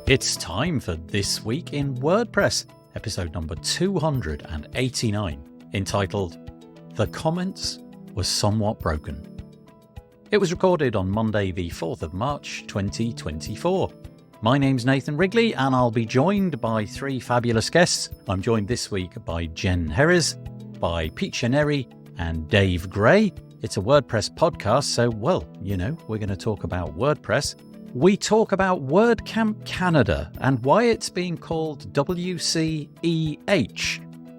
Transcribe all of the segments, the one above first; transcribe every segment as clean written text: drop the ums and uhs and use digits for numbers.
It's time for This Week in WordPress, episode number 289, entitled The Comments Were Somewhat Broken. It was recorded on Monday, the 4th of March, 2024. My name's Nathan Wrigley, and I'll be joined by three fabulous guests. I'm joined this week by Jen Ferris, by Pete Chaneri, and Dave Gray. It's a WordPress podcast, so, we're going to talk about WordPress. We talk about WordCamp Canada and why it's being called WCEH,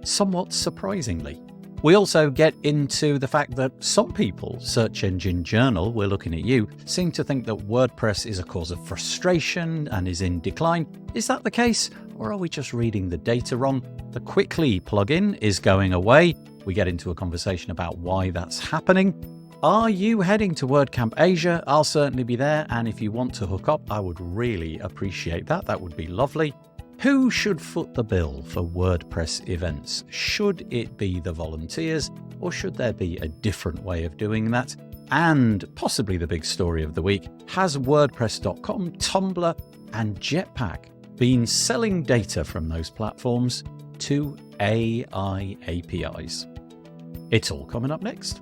somewhat surprisingly. We also get into the fact that some people, Search Engine Journal, we're looking at you, seem to think that WordPress is a cause of frustration and is in decline. Is that the case, or are we just reading the data wrong? The Cwicly plugin is going away. We get into a conversation about why that's happening. Are you heading to WordCamp Asia? I'll certainly be there, and if you want to hook up, I would really appreciate that. That would be lovely. Who should foot the bill for WordPress events? Should it be the volunteers, or should there be a different way of doing that? And possibly the big story of the week, has WordPress.com, Tumblr, and Jetpack been selling data from those platforms to AI APIs? It's all coming up next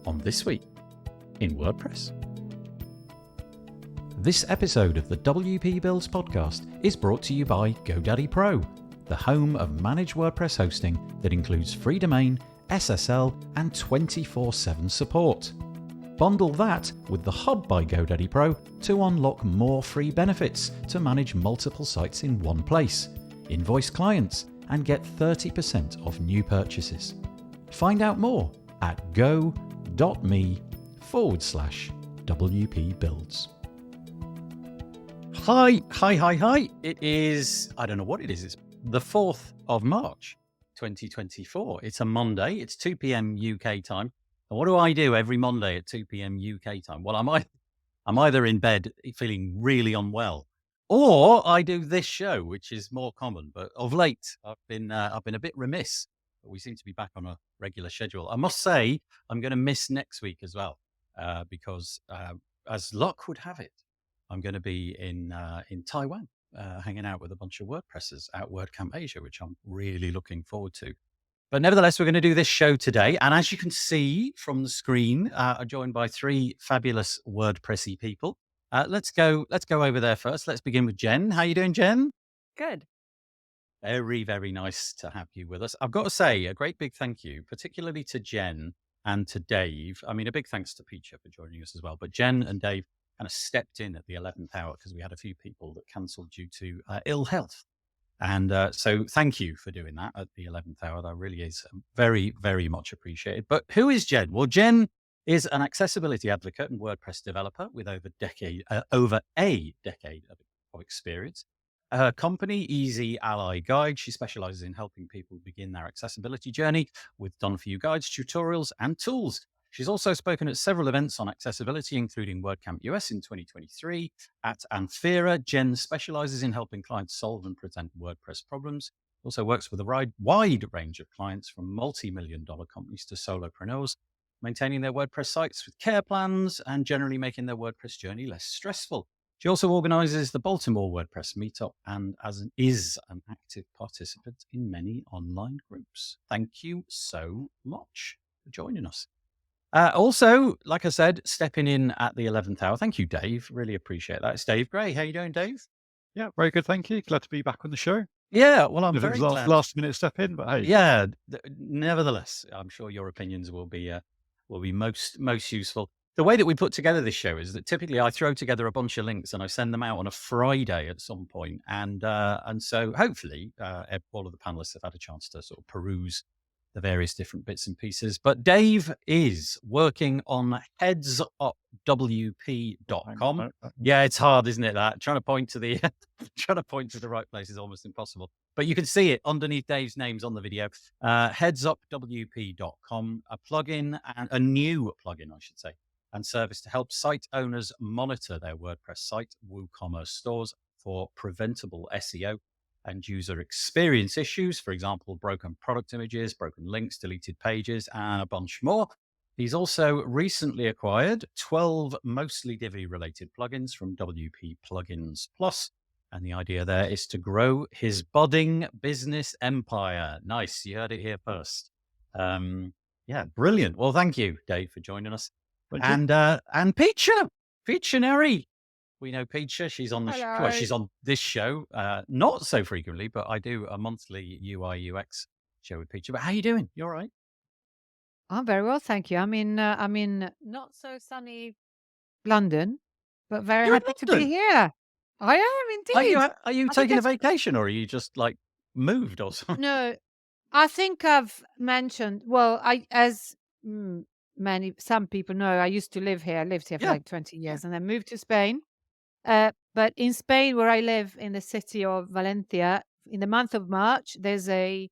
on This Week in WordPress. This episode of the WP Builds podcast is brought to you by GoDaddy Pro, the home of managed WordPress hosting that includes free domain, SSL, and 24/7 support. Bundle that with the Hub by GoDaddy Pro to unlock more free benefits to manage multiple sites in one place, invoice clients, and get 30% off new purchases. Find out more at go.me/WP Builds. Hi. It is, I don't know what it is. It's the 4th of March, 2024. It's a Monday. It's 2 p.m. UK time. And what do I do every Monday at 2 p.m. UK time? Well, I'm either in bed feeling really unwell, or I do this show, which is more common. But of late, I've been a bit remiss. But we seem to be back on a regular schedule. I must say, I'm going to miss next week as well, because as luck would have it, I'm going to be in Taiwan, hanging out with a bunch of WordPressers at WordCamp Asia, which I'm really looking forward to. But nevertheless, we're going to do this show today. And as you can see from the screen, I'm joined by three fabulous WordPressy people. Let's go over there first. Let's begin with Jen. How are you doing, Jen? Good. Very, very nice to have you with us. I've got to say a great big thank you, particularly to Jen and to Dave. I mean, a big thanks to Peter for joining us as well. But Jen and Dave kind of stepped in at the 11th hour because we had a few people that cancelled due to ill health. And so thank you for doing that at the 11th hour. That really is very, very much appreciated. But who is Jen? Well, Jen is an accessibility advocate and WordPress developer with over a decade of experience. Her company, Easy Ally Guide, she specializes in helping people begin their accessibility journey with done-for-you guides, tutorials, and tools. She's also spoken at several events on accessibility, including WordCamp US in 2023. At Unverified, Jen specializes in helping clients solve and present WordPress problems. Also works with a wide range of clients from multi-million-dollar companies to solopreneurs, maintaining their WordPress sites with care plans and generally making their WordPress journey less stressful. She also organizes the Baltimore WordPress Meetup and is an active participant in many online groups. Thank you so much for joining us. Also, like I said, stepping in at the 11th hour. Thank you, Dave. Really appreciate that. It's Dave Gray. How are you doing, Dave? Yeah, very good. Thank you. Glad to be back on the show. Yeah, well, I'm very glad. Last minute step in, but hey. Yeah, nevertheless, I'm sure your opinions will be most useful. The way that we put together this show is that typically I throw together a bunch of links and I send them out on a Friday at some point. And so hopefully all of the panelists have had a chance to sort of peruse the various different bits and pieces. But Dave is working on headsupwp.com. Yeah, it's hard, isn't it? That trying to point to the right place is almost impossible. But you can see it underneath Dave's names on the video. Headsupwp.com, a plugin and a new plugin, I should say, and service to help site owners monitor their WordPress site, WooCommerce stores for preventable SEO and user experience issues, for example, broken product images, broken links, deleted pages, and a bunch more. He's also recently acquired 12 mostly Divi related plugins from WP Plugins Plus, And the idea there is to grow his budding business empire. Nice. You heard it here first. Yeah, brilliant. Well, thank you, Dave, for joining us. Thank you. And Peacha Neri. We know Peacha. She's on Hello. she's on this show, not so frequently, but I do a monthly UI UX show with Peacha. But how you doing? You all right? I'm very well, thank you. I'm in not so sunny London, but very You're in happy to be London? here. I am indeed. Are you I think taking a that's- vacation, or are you just like moved or something? No, I think I've mentioned. Well, some people know, I used to live here. I lived here for Yeah. like 20 years, and then moved to Spain. But in Spain, where I live, in the city of Valencia, in the month of March, there's a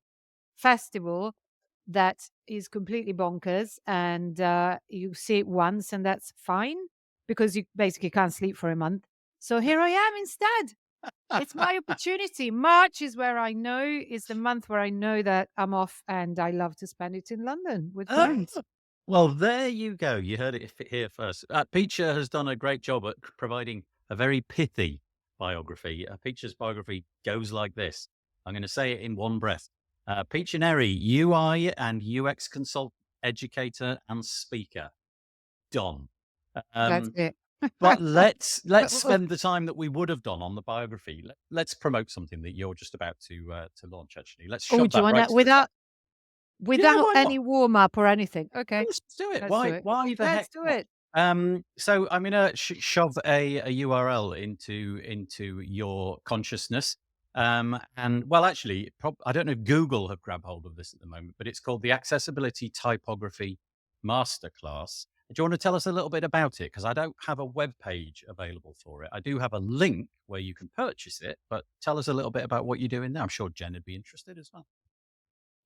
festival that is completely bonkers, and you see it once and that's fine because you basically can't sleep for a month. So here I am instead. It's my opportunity. March is the month where I know that I'm off, and I love to spend it in London with friends. Well, there you go. You heard it here first. Peacha has done a great job at providing a very pithy biography. Peacha's biography goes like this. I'm going to say it in one breath. Peacha Neri, UI and UX consultant, educator, and speaker. Done. That's it. But let's spend the time that we would have done on the biography. Let's promote something that you're just about to launch. Actually, let's shove Oh, that do you want right to, without why not? any warm up or anything? Okay, Let's do it. let's Why? do it. Why the Let's heck do not? it. So I'm gonna shove a URL into your consciousness. And well, actually, I don't know if Google have grabbed hold of this at the moment, but it's called the Accessibility Typography Masterclass. Do you want to tell us a little bit about it? Because I don't have a web page available for it. I do have a link where you can purchase it, but tell us a little bit about what you're doing there. I'm sure Jen would be interested as well.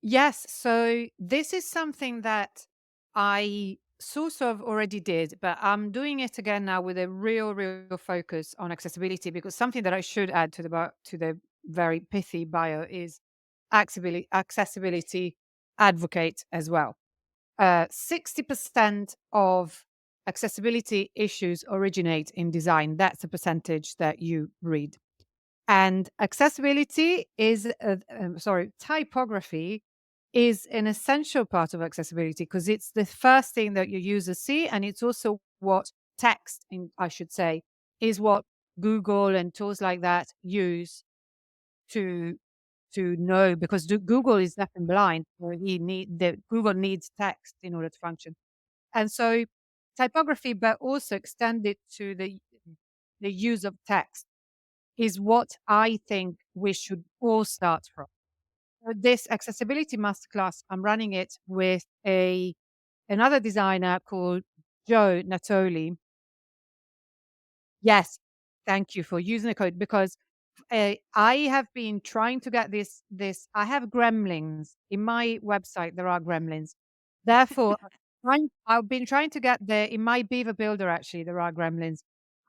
Yes. So this is something that I sort of already did, but I'm doing it again now with a real focus on accessibility, because something that I should add to the very pithy bio is accessibility advocate as well. 60% of accessibility issues originate in design. That's a percentage that you read. And typography is an essential part of accessibility because it's the first thing that your users see, and it's also what I should say, is what Google and tools like that use to know, because Google is deaf and blind, or Google needs text in order to function. And so typography, but also extended to the use of text, is what I think we should all start from. So this accessibility masterclass, I'm running it with another designer called Joe Natoli. Yes, thank you for using the code, because I have been trying to get this. I have gremlins in my website. There are gremlins. Therefore, I've been trying to get in my Beaver Builder. Actually, there are gremlins.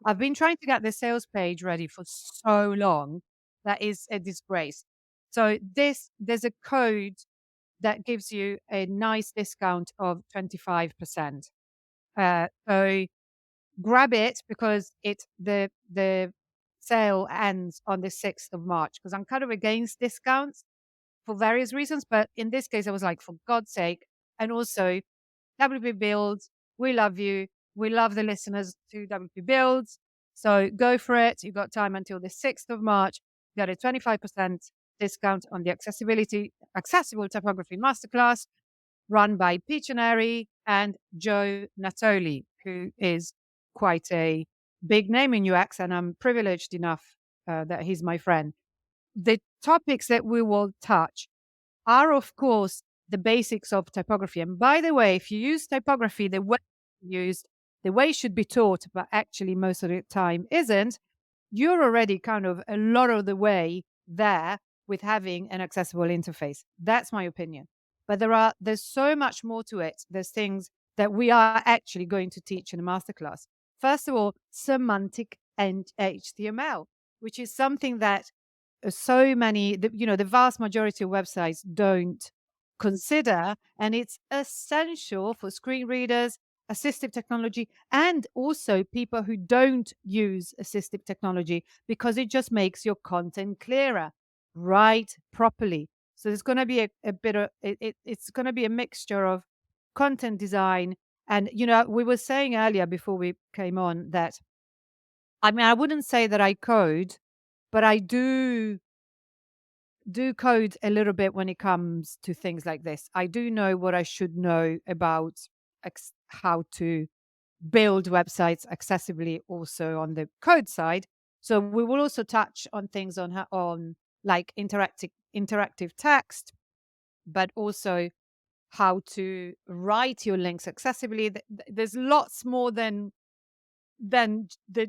I've been trying to get the sales page ready for so long. That is a disgrace. So there's a code that gives you a nice discount of 25%. So grab it, because the sale ends on the 6th of March, because I'm kind of against discounts for various reasons. But in this case, I was like, for God's sake. And also, WP Builds, we love you. We love the listeners to WP Builds. So go for it. You've got time until the 6th of March. You got a 25% discount on the Accessible Typography Masterclass, run by Peacha Neri and Joe Natoli, who is quite a big name in UX, and I'm privileged enough that he's my friend. The topics that we will touch are, of course, the basics of typography. And by the way, if you use typography the way it should be taught, but actually most of the time isn't, you're already kind of a lot of the way there with having an accessible interface. That's my opinion. But there's so much more to it. There's things that we are actually going to teach in a masterclass. First of all, semantic and HTML, which is something that the vast majority of websites don't consider, and it's essential for screen readers assistive technology, and also people who don't use assistive technology, because it just makes your content clearer, write properly. So there's going to be a bit of it's going to be a mixture of content design. And we were saying earlier before we came on that, I mean, I wouldn't say that I code, but I do code a little bit when it comes to things like this. I do know what I should know about how to build websites accessibly also on the code side. So we will also touch on things on like interactive text, but also how to write your links accessibly. There's lots more than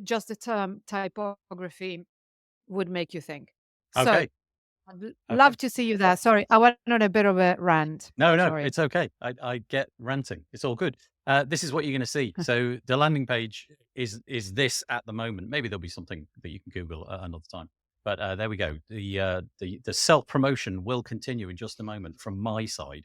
just the term typography would make you think. So Okay. I'd love to see you there. Sorry, I went on a bit of a rant. No, Sorry. it's okay. I get ranting. It's all good. This is what you're going to see. So the landing page is this at the moment. Maybe there'll be something that you can Google at another time. But there we go. The self promotion will continue in just a moment from my side.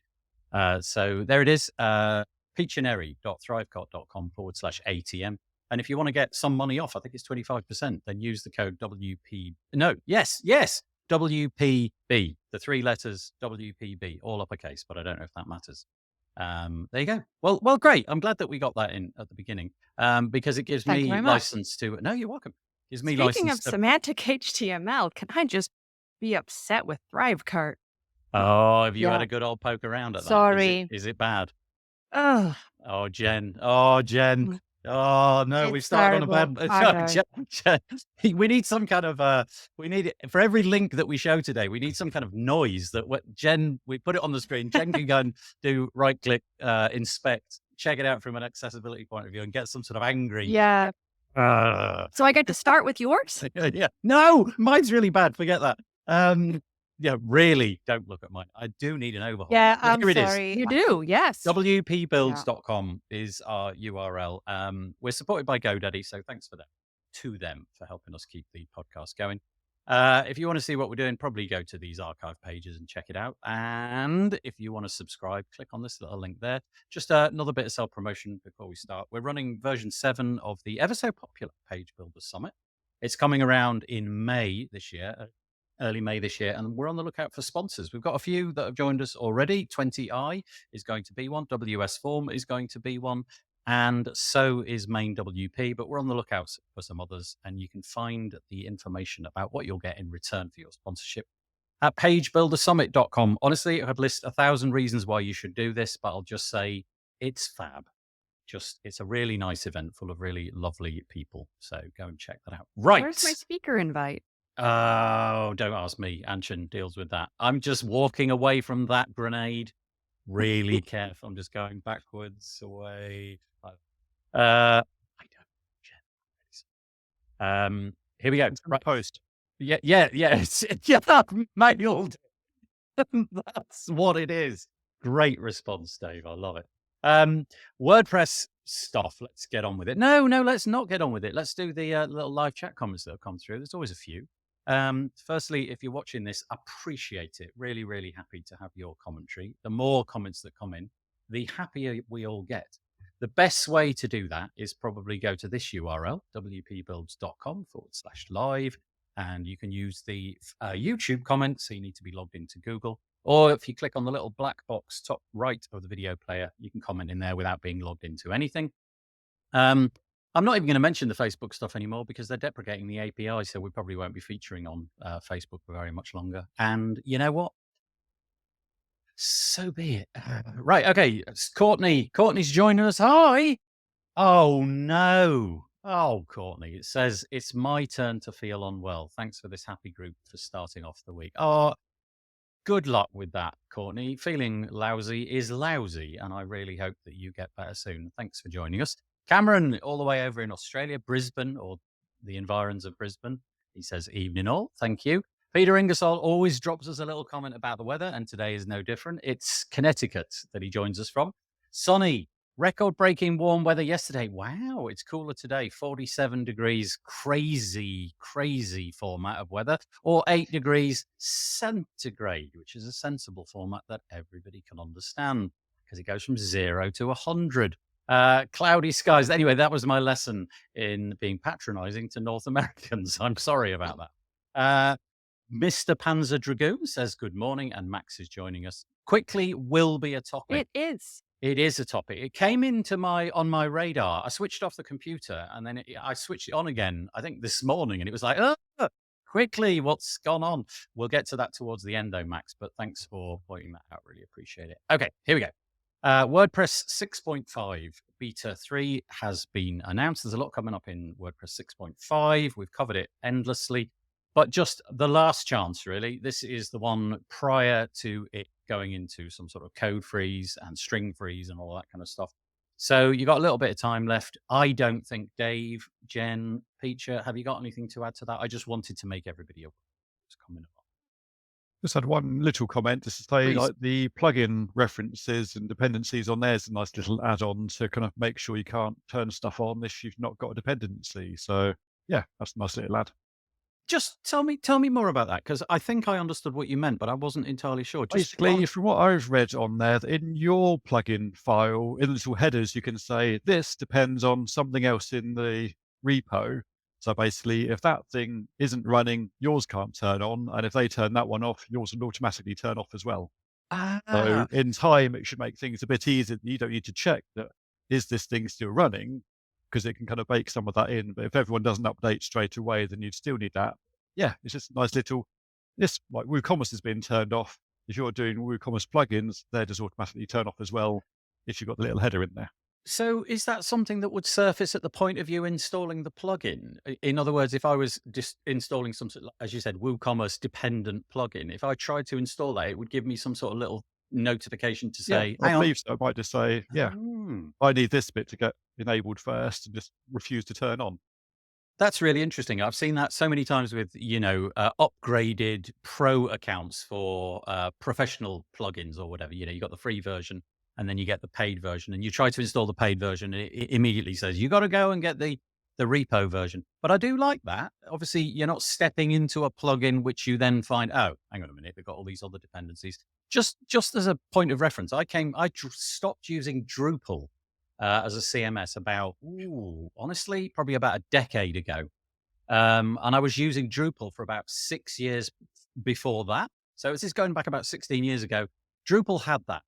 So there it is. Pictionary.thrivecart.com/ATM. And if you want to get some money off, I think it's 25%, then use the code WP. No, yes. WPB, the 3 letters WPB, all uppercase, but I don't know if that matters. There you go. Well, great. I'm glad that we got that in at the beginning, because it gives Thank you me very much. license to. No, you're welcome. Gives me Speaking license of semantic HTML, can I just be upset with ThriveCart? Oh, have you had Yeah. a good old poke around at that? Sorry. Is it bad? Ugh. Oh, Jen. Oh, no, we've It's started on a terrible. bad. I know. Jen, we need some kind of we need for every link that we show today, we need some kind of noise that Jen, we put it on the screen. Jen can go and do right click, inspect, check it out from an accessibility point of view, and get some sort of angry. Yeah. So I get to start with yours? Yeah. No, mine's really bad. Forget that. Yeah, really don't look at mine. I do need an overhaul. Yeah, I'm Here it is. sorry. You do, yes. WPbuilds.com is our URL. We're supported by GoDaddy, so thanks to them for helping us keep the podcast going. If you want to see what we're doing, probably go to these archive pages and check it out. And if you want to subscribe, click on this little link there. Just another bit of self-promotion before we start. We're running version 7 of the ever so popular Page Builder Summit. It's coming around in May this year. Early May this year, and we're on the lookout for sponsors. We've got a few that have joined us already. 20i is going to be one, WS Form is going to be one, and so is Main WP, but we're on the lookout for some others, and you can find the information about what you'll get in return for your sponsorship at pagebuildersummit.com. Honestly, I'd list 1,000 reasons why you should do this, but I'll just say it's fab. It's a really nice event full of really lovely people, so go and check that out. Right. Where's my speaker invite? Oh, don't ask me. Anshin deals with that. I'm just walking away from that grenade. Really careful. I'm just going backwards away. I don't. Here we go. Right. Post. Yeah. It's mailed. That's what it is. Great response, Dave. I love it. WordPress stuff. Let's get on with it. No, let's not get on with it. Let's do the little live chat comments that have come through. There's always a few. Firstly, if you're watching this, appreciate it. Really, really happy to have your commentary. The more comments that come in, the happier we all get. The best way to do that is probably go to this URL, wpbuilds.com/live, and you can use the YouTube comment. So you need to be logged into Google. Or if you click on the little black box top right of the video player, you can comment in there without being logged into anything. I'm not even going to mention the Facebook stuff anymore because they're deprecating the API, so we probably won't be featuring on Facebook for very much longer. And you know what? So be it. Right, okay. It's Courtney. Courtney's joining us. Hi. Oh, no. Oh, Courtney. It says, it's my turn to feel unwell. Thanks for this happy group for starting off the week. Oh, good luck with that, Courtney. Feeling lousy is lousy, and I really hope that you get better soon. Thanks for joining us. Cameron, all the way over in Australia, Brisbane, or the environs of Brisbane. He says, evening all. Thank you. Peter Ingersoll always drops us a little comment about the weather, and today is no different. It's Connecticut that he joins us from. Sunny, record-breaking warm weather yesterday. Wow, it's cooler today. 47 degrees, crazy format of weather, or 8 degrees centigrade, which is a sensible format that everybody can understand because it goes from 0 to 100. Cloudy skies. Anyway, that was my lesson in being patronizing to North Americans. I'm sorry about that. Mr. Panzer Dragoon says good morning, and Max is joining us. Cwicly will be a topic. It is. It is a topic. It came into on my radar. I switched off the computer and then I switched it on again, I think this morning, and it was like, oh, Cwicly, what's gone on? We'll get to that towards the end though, Max, but thanks for pointing that out. Really appreciate it. Okay, here we go. WordPress 6.5 beta 3 has been announced. There's a lot coming up in WordPress 6.5. We've covered it endlessly, but just the last chance, really. This is the one prior to it going into some sort of code freeze and string freeze and all that kind of stuff. So you got a little bit of time left. I don't think Dave, Jen, Peacher, have you got anything to add to that? I just wanted to make everybody aware what's coming up. Just had one little comment just to say, Please. like the plugin references and dependencies on there is a nice little add-on to kind of make sure you can't turn stuff on if you've not got a dependency. So yeah, that's a nice little add. Just tell me more about that, because I think I understood what you meant, but I wasn't entirely sure. Basically, from what I've read on there, in your plugin file, in the little headers, you can say this depends on something else in the repo. So basically, if that thing isn't running, yours can't turn on. And if they turn that one off, yours will automatically turn off as well. So in time, it should make things a bit easier. You don't need to check that, is this thing still running? Because it can kind of bake some of that in. But if everyone doesn't update straight away, then you'd still need that. Yeah, it's just a nice little, this, like WooCommerce has been turned off. If you're doing WooCommerce plugins, they just automatically turn off as well if you've got the little header in there. So is that something that would surface at the point of you installing the plugin? In other words, if I was just installing some, as you said, WooCommerce dependent plugin, if I tried to install that, it would give me some sort of little notification to say, I believe so. I might just say, yeah, I need this bit to get enabled first and just refuse to turn on. That's really interesting. I've seen that so many times with, upgraded pro accounts for professional plugins or whatever. You got the free version and then you get the paid version, and you try to install the paid version and it immediately says, you got to go and get the repo version. But I do like that. Obviously, you're not stepping into a plugin which you then find, oh, hang on a minute, they've got all these other dependencies. Just as a point of reference, I stopped using Drupal as a CMS honestly, probably about a decade ago. And I was using Drupal for about 6 years before that. So this is going back about 16 years ago. Drupal had that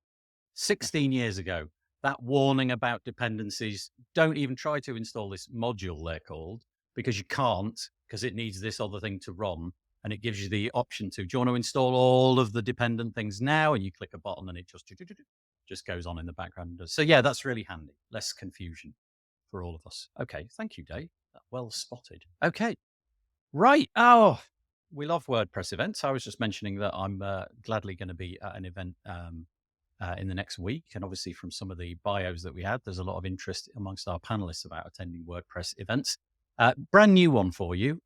16 years ago, that warning about dependencies. Don't even try to install this module, they're called, because you can't, because it needs this other thing to run. And it gives you the option to, do you want to install all of the dependent things now? And you click a button and it just goes on in the background. So yeah, that's really handy. Less confusion for all of us. Okay, thank you, Dave. Well spotted. Okay, right. Oh, we love WordPress events. I was just mentioning that I'm gladly going to be at an event in the next week. And obviously from some of the bios that we had, there's a lot of interest amongst our panelists about attending WordPress events. Brand new one for you.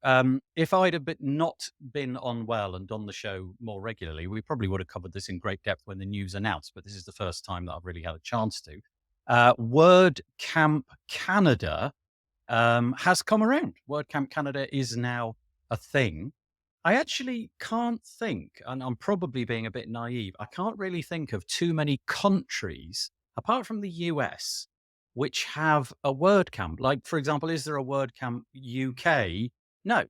If I'd have not been unwell and done the show more regularly, we probably would have covered this in great depth when the news announced, but this is the first time that I've really had a chance to. WordCamp Canada has come around. WordCamp Canada is now a thing. I actually can't think, and I'm probably being a bit naive, I can't really think of too many countries, apart from the US, which have a WordCamp. Like, for example, is there a WordCamp UK? No.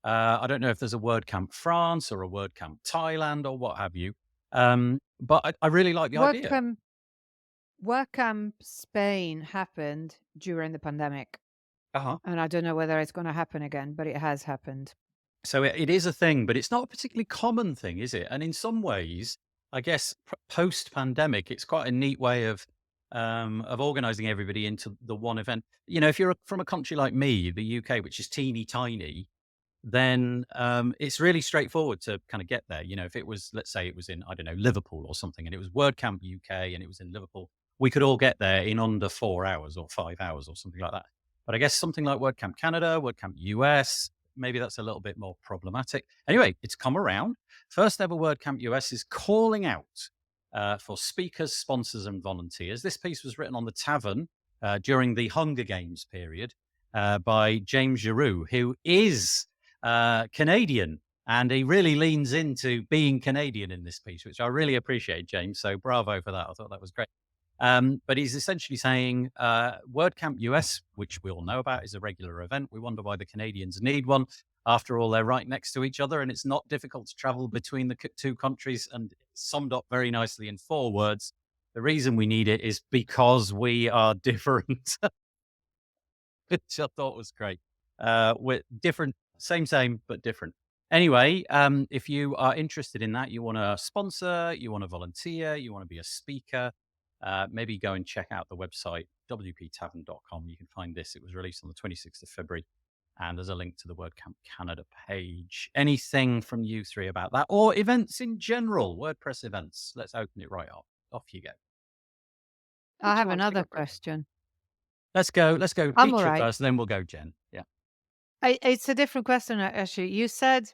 I don't know if there's a WordCamp France or a WordCamp Thailand or what have you. But I really like the idea. WordCamp Spain happened during the pandemic. And I don't know whether it's going to happen again, but it has happened. So it is a thing, but it's not a particularly common thing, is it? And in some ways, I guess post-pandemic, it's quite a neat way of organizing everybody into the one event. If you're from a country like me, the UK, which is teeny tiny, then it's really straightforward to kind of get there. If it was, let's say it was in, I don't know, Liverpool or something, and it was WordCamp UK and it was in Liverpool, we could all get there in under 4 hours or 5 hours or something like that. But I guess something like WordCamp Canada, WordCamp US, maybe that's a little bit more problematic. Anyway, it's come around. First ever WordCamp US is calling out for speakers, sponsors, and volunteers. This piece was written on the Tavern during the Hunger Games period by James Giroux, who is Canadian, and he really leans into being Canadian in this piece, which I really appreciate, James. So bravo for that. I thought that was great. But he's essentially saying WordCamp US, which we all know about, is a regular event. We wonder why the Canadians need one. After all, they're right next to each other, and it's not difficult to travel between the two countries. And summed up very nicely in 4 words. The reason we need it is because we are different, which I thought was great. We're different, same, but different. Anyway, if you are interested in that, you want to sponsor, you want to volunteer, you want to be a speaker, maybe go and check out the website, wptavern.com. You can find this. It was released on the 26th of February. And there's a link to the WordCamp Canada page. Anything from you 3 about that, or events in general, WordPress events? Let's open it right up. Off you go. I have wants to another go first? question. Let's go I'm all feature right. first, and then we'll go Jen. Yeah. It's a different question, actually. You said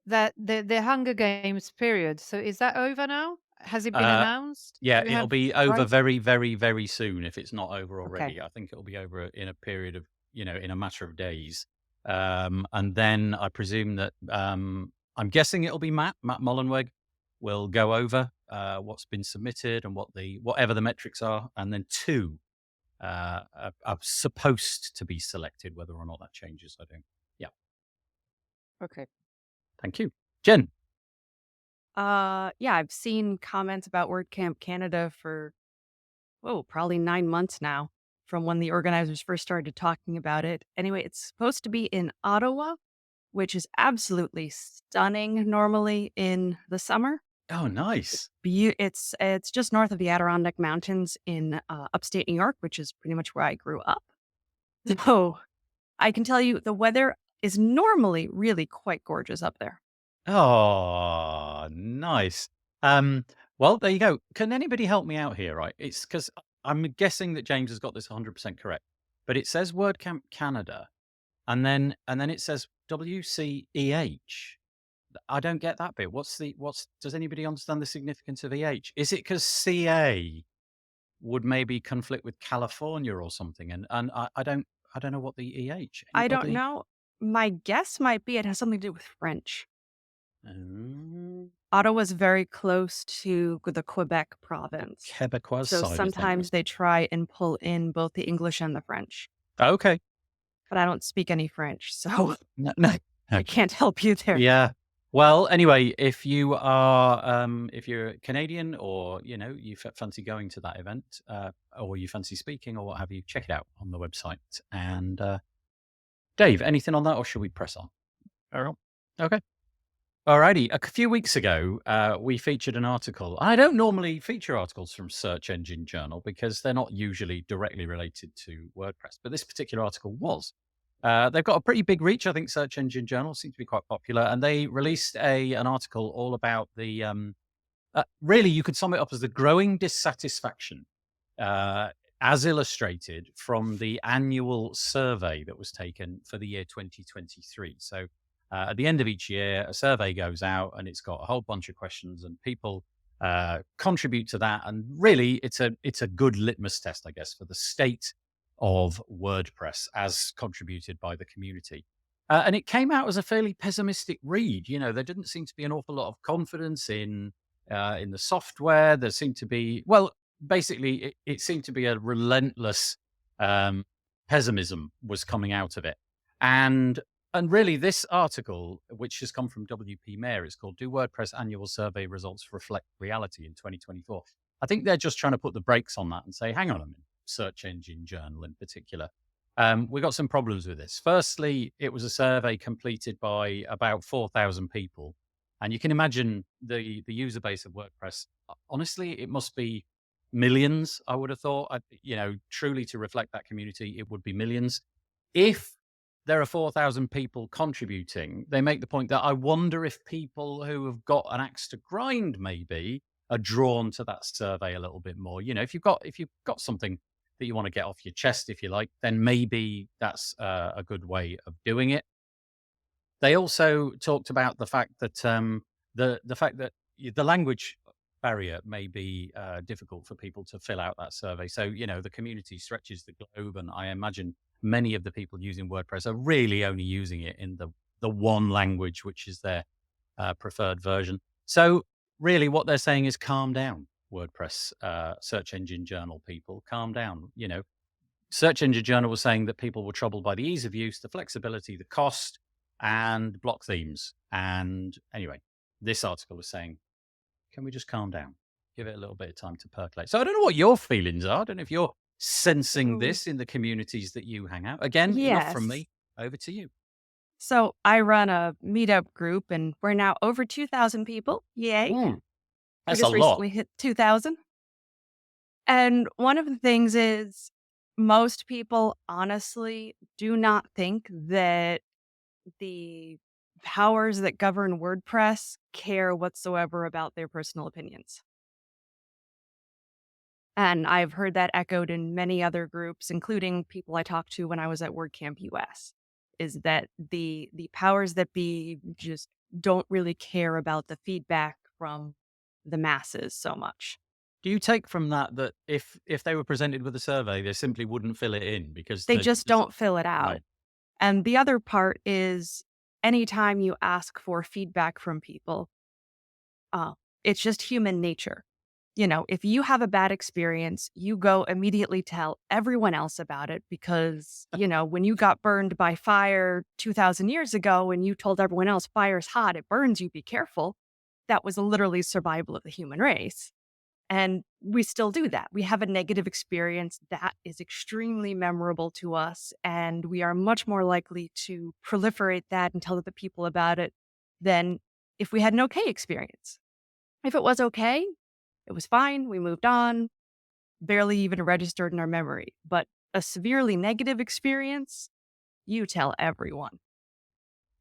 that the Hunger Games period. So is that over now? Has it been announced? Yeah, Do you it'll have be over right? very, very, very soon if it's not over Okay. already. I think it'll be over in a period of, in a matter of days. And then I presume that I'm guessing it'll be Matt Mullenweg will go over what's been submitted and whatever the metrics are, and then 2 are supposed to be selected. Whether or not that changes, I don't. Yeah. Okay. Thank you, Jen. Yeah, I've seen comments about WordCamp Canada for, probably 9 months now from when the organizers first started talking about it. Anyway, it's supposed to be in Ottawa, which is absolutely stunning normally in the summer. Oh, nice. It's just north of the Adirondack Mountains in upstate New York, which is pretty much where I grew up. So I can tell you the weather is normally really quite gorgeous up there. Oh, nice. Well, there you go. Can anybody help me out here? Right, it's because I'm guessing that James has got this 100% correct, but it says WordCamp Canada, and then it says WCEH. I don't get that bit. Does anybody understand the significance of EH? Is it because CA would maybe conflict with California or something? And I don't know what the EH. I don't Anybody? know. My guess might be it has something to do with French. Um, Ottawa's very close to the Quebec province. Quebecois So side of sometimes things. they try and pull in both the English and the French. Okay. But I don't speak any French, so No. I can't help you there. Yeah. Well, anyway, if you are, if you're Canadian or, you fancy going to that event, or you fancy speaking or what have you, check it out on the website. And Dave, anything on that, or should we press on? Okay. Alrighty. A few weeks ago, we featured an article. I don't normally feature articles from Search Engine Journal because they're not usually directly related to WordPress, but this particular article was. They've got a pretty big reach. I think Search Engine Journal seems to be quite popular, and they released an article all about the. Really, you could sum it up as the growing dissatisfaction, as illustrated from the annual survey that was taken for the year 2023. So. At the end of each year, a survey goes out, and it's got a whole bunch of questions, and people contribute to that. And really, it's a good litmus test, I guess, for the state of WordPress as contributed by the community. And it came out as a fairly pessimistic read. There didn't seem to be an awful lot of confidence in the software. There seemed to be, basically, it seemed to be a relentless pessimism was coming out of it. And really, this article, which has come from WP Mayor, is called "Do WordPress Annual Survey Results Reflect Reality in 2024?" I think they're just trying to put the brakes on that and say, hang on a minute, Search Engine Journal in particular. We've got some problems with this. Firstly, it was a survey completed by about 4,000 people. And you can imagine the user base of WordPress. Honestly, it must be millions, I would have thought. Truly to reflect that community, it would be millions. If there are 4,000 people contributing, they make the point that I wonder if people who have got an axe to grind maybe are drawn to that survey a little bit more. If you've got something that you want to get off your chest, if you like, then maybe that's a good way of doing it. They also talked about the fact that the language barrier may be difficult for people to fill out that survey. So, the community stretches the globe, and I imagine many of the people using WordPress are really only using it in the one language, which is their preferred version. So really what they're saying is calm down. WordPress search engine journal people, calm down. Search engine journal was saying that people were troubled by the ease of use, the flexibility, the cost, and block themes. And anyway, this article was saying, can we just calm down? Give it a little bit of time to percolate. So I don't know what your feelings are. I don't know if you're sensing So, this in the communities that you hang out. Again, enough from yes. me. Over to you. So I run a Meetup group, and we're now over 2,000 people. Yay. We That's a just lot. recently hit 2,000. And one of the things is most people honestly do not think that the powers that govern WordPress care whatsoever about their personal opinions. And I've heard that echoed in many other groups, including people I talked to when I was at WordCamp US, is that the powers that be just don't really care about the feedback from the masses so much. Do you take from that if they were presented with a survey, they simply wouldn't fill it in because They just don't fill it out. right? And the other part is anytime you ask for feedback from people, it's just human nature. If you have a bad experience, you go immediately tell everyone else about it because, when you got burned by fire 2,000 years ago and you told everyone else fire's hot, it burns you, be careful. That was literally survival of the human race. And we still do that. We have a negative experience that is extremely memorable to us, and we are much more likely to proliferate that and tell other people about it than if we had an okay experience. If it was okay, it was fine, we moved on, barely even registered in our memory. But a severely negative experience, you tell everyone.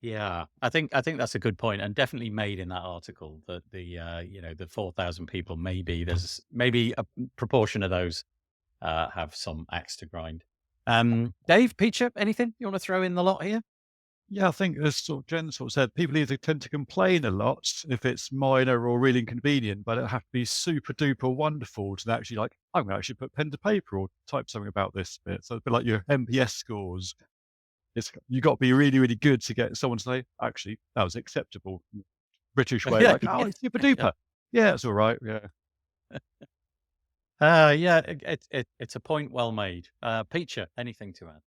Yeah, I think that's a good point, and definitely made in that article that the 4,000 people, there's maybe a proportion of those have some axe to grind. Dave, Peter, anything you want to throw in the lot here? Yeah, I think as sort of Jen sort of said, people either tend to complain a lot if it's minor or really inconvenient, but it have to be super duper wonderful to actually I'm going to actually put pen to paper or type something about this bit. So it's a bit like your MPS scores. You got to be really, really good to get someone to say, actually, that was acceptable. British way, Yeah, it's super duper. Yeah, it's all right. Yeah. Yeah, it's a point well made. Peter, anything to add?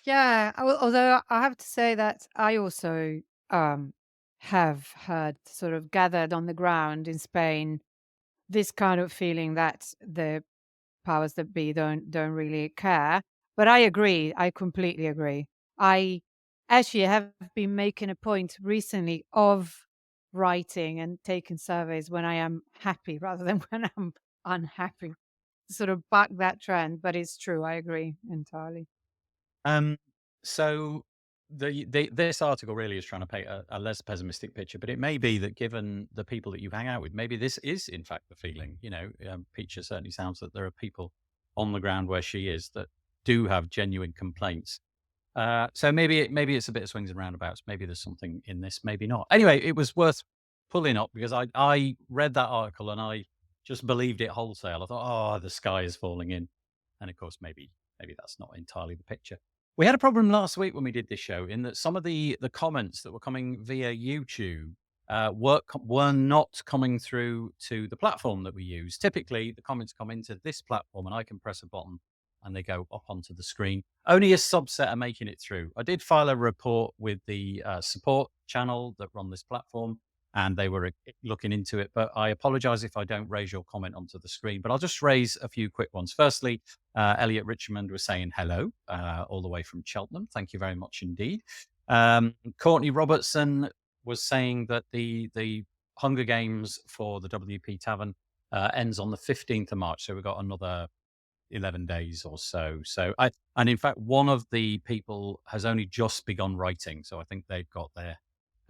Yeah, although I have to say that I also have heard, sort of gathered on the ground in Spain, this kind of feeling that the powers that be don't really care. But I agree. I completely agree. I actually have been making a point recently of writing and taking surveys when I am happy rather than when I'm unhappy. Sort of back that trend, but it's true. I agree entirely. So this article really is trying to paint a less pessimistic picture, but it may be that given the people that you hang out with, maybe this is in fact the feeling. Peacher certainly sounds that there are people on the ground where she is that do have genuine complaints. So maybe it's a bit of swings and roundabouts. Maybe there's something in this, maybe not. Anyway, it was worth pulling up because I read that article and I just believed it wholesale. I thought, oh, the sky is falling in, and of course maybe that's not entirely the picture. We had a problem last week when we did this show in that some of the comments that were coming via YouTube were not coming through to the platform that we use. Typically, the comments come into this platform and I can press a button and they go up onto the screen. Only a subset are making it through. I did file a report with the support channel that run this platform, and they were looking into it. But I apologize if I don't raise your comment onto the screen, but I'll just raise a few quick ones. Firstly, Elliot Richmond was saying hello, all the way from Cheltenham. Thank you very much indeed. Courtney Robertson was saying that the Hunger Games for the WP Tavern ends on the 15th of March. So we've got another 11 days or so. And in fact, one of the people has only just begun writing. So I think they've got their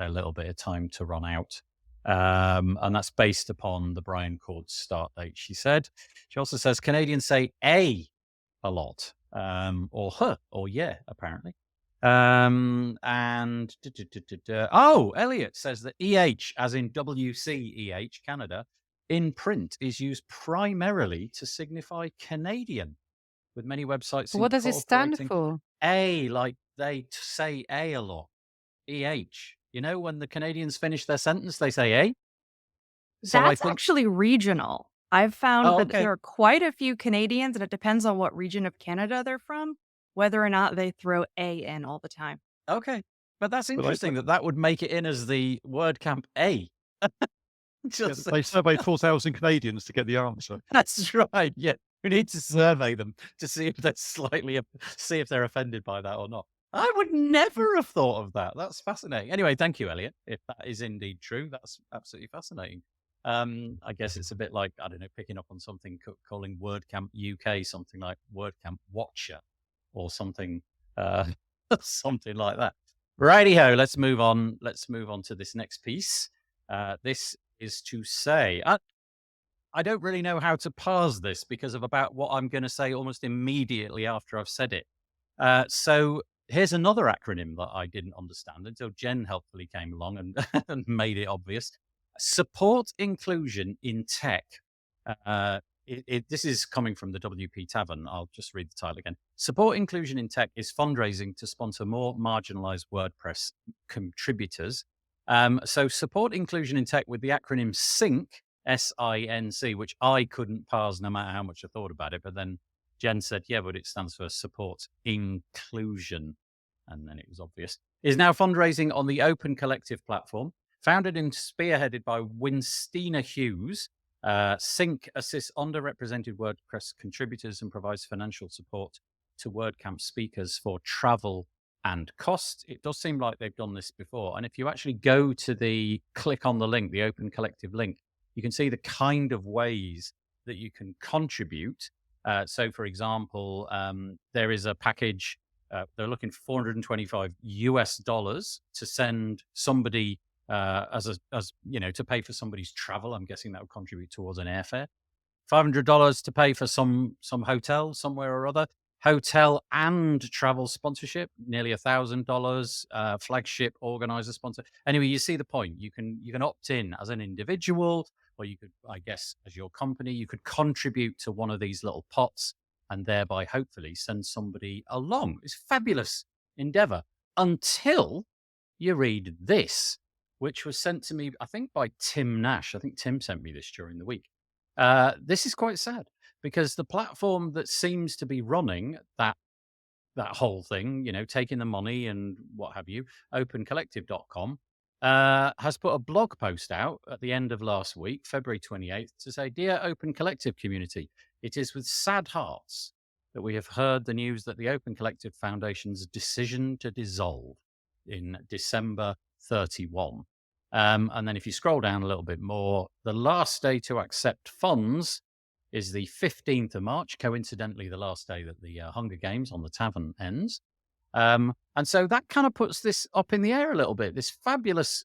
little bit of time to run out. And that's based upon the Brian Cord start date, she said. She also says Canadians say a lot, or huh, or yeah, apparently. And Elliot says that EH, as in WCEH, Canada, in print is used primarily to signify Canadian, with many websites What does it stand incorporating for? A, like they say a lot. EH. When the Canadians finish their sentence, they say a. So I That's think, actually regional. I've found oh, that okay. there are quite a few Canadians, and it depends on what region of Canada they're from, whether or not they throw A in all the time. Okay. But that's But I, interesting that would make it in as the WordCamp A. yeah, Just they surveyed 4,000 Canadians to get the answer. That's right. Yeah, we need to survey them to see if they're see if they're offended by that or not. I would never have thought of that. That's fascinating. Anyway, thank you, Elliot. If that is indeed true, that's absolutely fascinating. I guess it's a bit like, I don't know, picking up on something, calling WordCamp UK something like WordCamp Watcher or something, something like that. Righty-ho, let's move on. Let's move on to this next piece. This is to say, I don't really know how to parse this because of about what I'm going to say almost immediately after I've said it. So here's another acronym that I didn't understand until Jen helpfully came along and, and made it obvious. Support inclusion in tech. This is coming from the WP Tavern. I'll just read the title again. Support inclusion in tech is fundraising to sponsor more marginalized WordPress contributors. So support inclusion in tech with the acronym SINC, SINC, which I couldn't parse no matter how much I thought about it. But then Jen said, yeah, but it stands for support inclusion. And then it was obvious. Is now fundraising on the Open Collective platform. Founded and spearheaded by Winstina Hughes, SINC assists underrepresented WordPress contributors and provides financial support to WordCamp speakers for travel and cost. It does seem like they've done this before. And if you actually go to click on the link, the Open Collective link, you can see the kind of ways that you can contribute. So, for example, there is a package. They're looking for $425 to send somebody as to pay for somebody's travel. I'm guessing that would contribute towards an airfare. $500 to pay for some hotel somewhere or other. Hotel and travel sponsorship, nearly $1,000. Flagship organizer sponsor. Anyway, you see the point. You can opt in as an individual, or you could, I guess, as your company, you could contribute to one of these little pots and thereby hopefully send somebody along. It's a fabulous endeavor until you read this, which was sent to me, I think, by Tim Nash. I think Tim sent me this during the week. This is quite sad because the platform that seems to be running that whole thing, taking the money and what have you, opencollective.com, has put a blog post out at the end of last week, February 28th, to say, Dear Open Collective community, it is with sad hearts that we have heard the news that the Open Collective Foundation's decision to dissolve in December 31. And then if you scroll down a little bit more, the last day to accept funds is the 15th of March, coincidentally the last day that the Hunger Games on the Tavern ends. And so that kind of puts this up in the air a little bit. This fabulous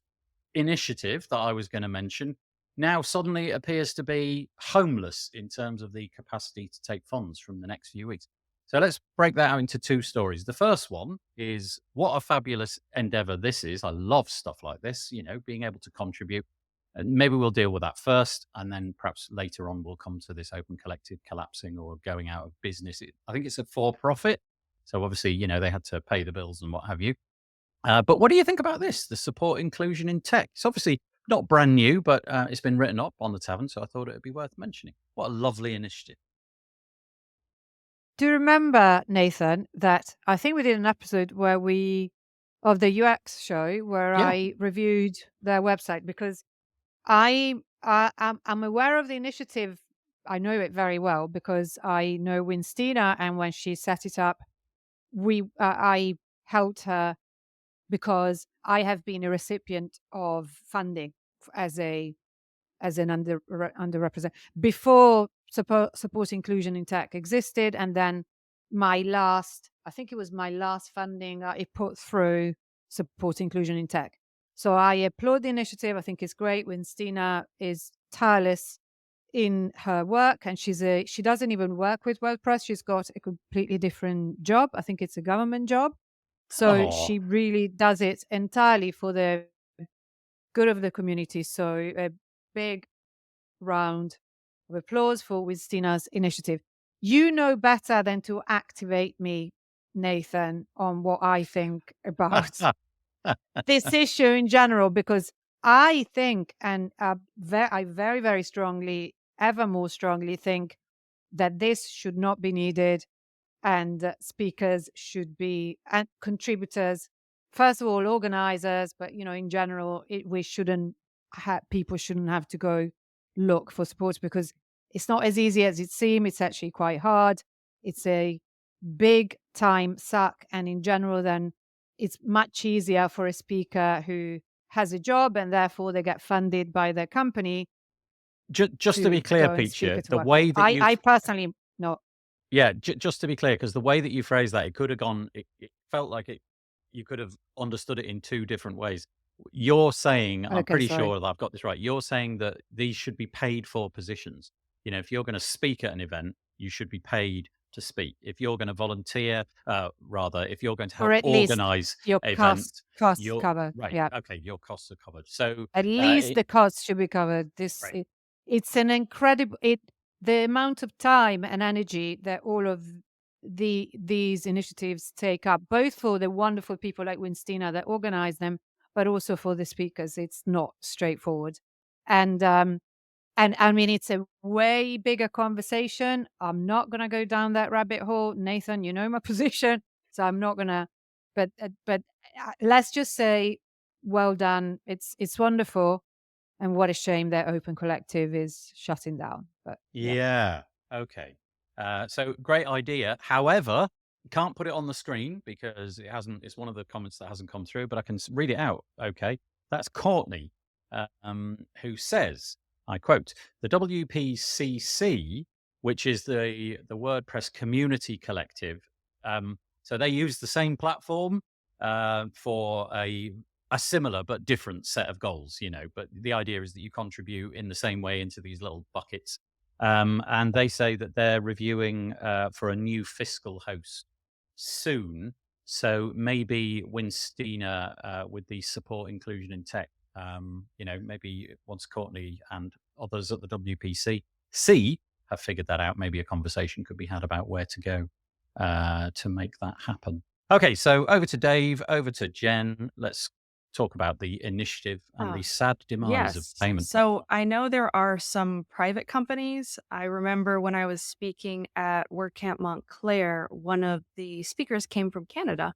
initiative that I was going to mention now suddenly appears to be homeless in terms of the capacity to take funds from the next few weeks. So let's break that out into two stories. The first one is what a fabulous endeavor this is. I love stuff like this, being able to contribute. And maybe we'll deal with that first, and then perhaps later on we'll come to this Open Collective collapsing or going out of business. I think it's a for-profit. So obviously, they had to pay the bills and what have you. But what do you think about this, the support inclusion in tech? It's obviously not brand new, but it's been written up on the Tavern, so I thought it would be worth mentioning. What a lovely initiative. Do you remember, Nathan, that I think we did an episode of the UX show where Yeah. I reviewed their website because I'm aware of the initiative. I know it very well because I know Winstina, and when she set it up, I helped her because I have been a recipient of funding as an underrepresented before support inclusion in tech existed, and then I think it was my last funding I put through support inclusion in tech. So I applaud the initiative. I think it's great. Winstina is tireless in her work, and she doesn't even work with WordPress. She's got a completely different job. I think it's a government job. So she really does it entirely for the good of the community. So a big round of applause for Wistina's initiative. You know better than to activate me, Nathan, on what I think about this issue in general, because I think, and I very, very strongly, ever more strongly think that this should not be needed, and speakers should be, and contributors, first of all, organizers, but in general, we shouldn't people shouldn't have to go look for support, because it's not as easy as it seems. It's actually quite hard. It's a big time suck, and in general, then it's much easier for a speaker who has a job and therefore they get funded by their company Just to be to clear, go and speak Peter, at the work. way that I personally not. yeah, just to be clear, because the way that you phrased that, it could have gone, it felt like you could have understood it in two different ways. You're saying, I'm Okay, pretty sorry. sure that I've got this right. You're saying that these should be paid for positions. If you're going to speak at an event, you should be paid to speak. If you're going to volunteer, rather, if you're going to Or help at least organize your events, costs you're covered. right. Yeah. Okay, your costs are covered. So, At least it, the costs should be covered. right. It's an incredible, the amount of time and energy that all of these initiatives take up, both for the wonderful people like Winstina that organize them, but also for the speakers. It's not straightforward. And I mean, it's a way bigger conversation. I'm not going to go down that rabbit hole. Nathan, you know my position. So I'm not going to, but let's just say, well done. It's wonderful. And what a shame that Open Collective is shutting down. But yeah. Yeah. Okay. So great idea. However, can't put it on the screen because it hasn't. It's one of the comments that hasn't come through, but I can read it out. Okay. That's Courtney, who says, I quote, the WPCC, which is the WordPress community collective. So they use the same platform for a similar but different set of goals, but the idea is that you contribute in the same way into these little buckets. And they say that they're reviewing for a new fiscal host soon. So maybe Winstina with the support inclusion in tech, maybe once Courtney and others at the WPCC have figured that out, maybe a conversation could be had about where to go to make that happen. Okay, so over to Dave, over to Jen. Let's talk about the initiative and the sad demise of Yes. payment. So I know there are some private companies. I remember when I was speaking at WordCamp Montclair, one of the speakers came from Canada,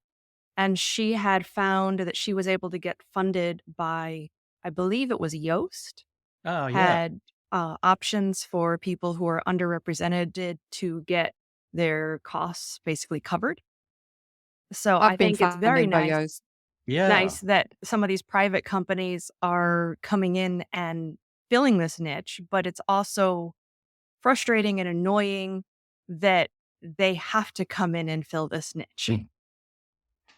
and she had found that she was able to get funded by, I believe it was Yoast, Oh, yeah. had options for people who are underrepresented to get their costs basically covered. So I I've been think it's very funded by nice Yoast. Yeah. that some of these private companies are coming in and filling this niche, but it's also frustrating and annoying that they have to come in and fill this niche.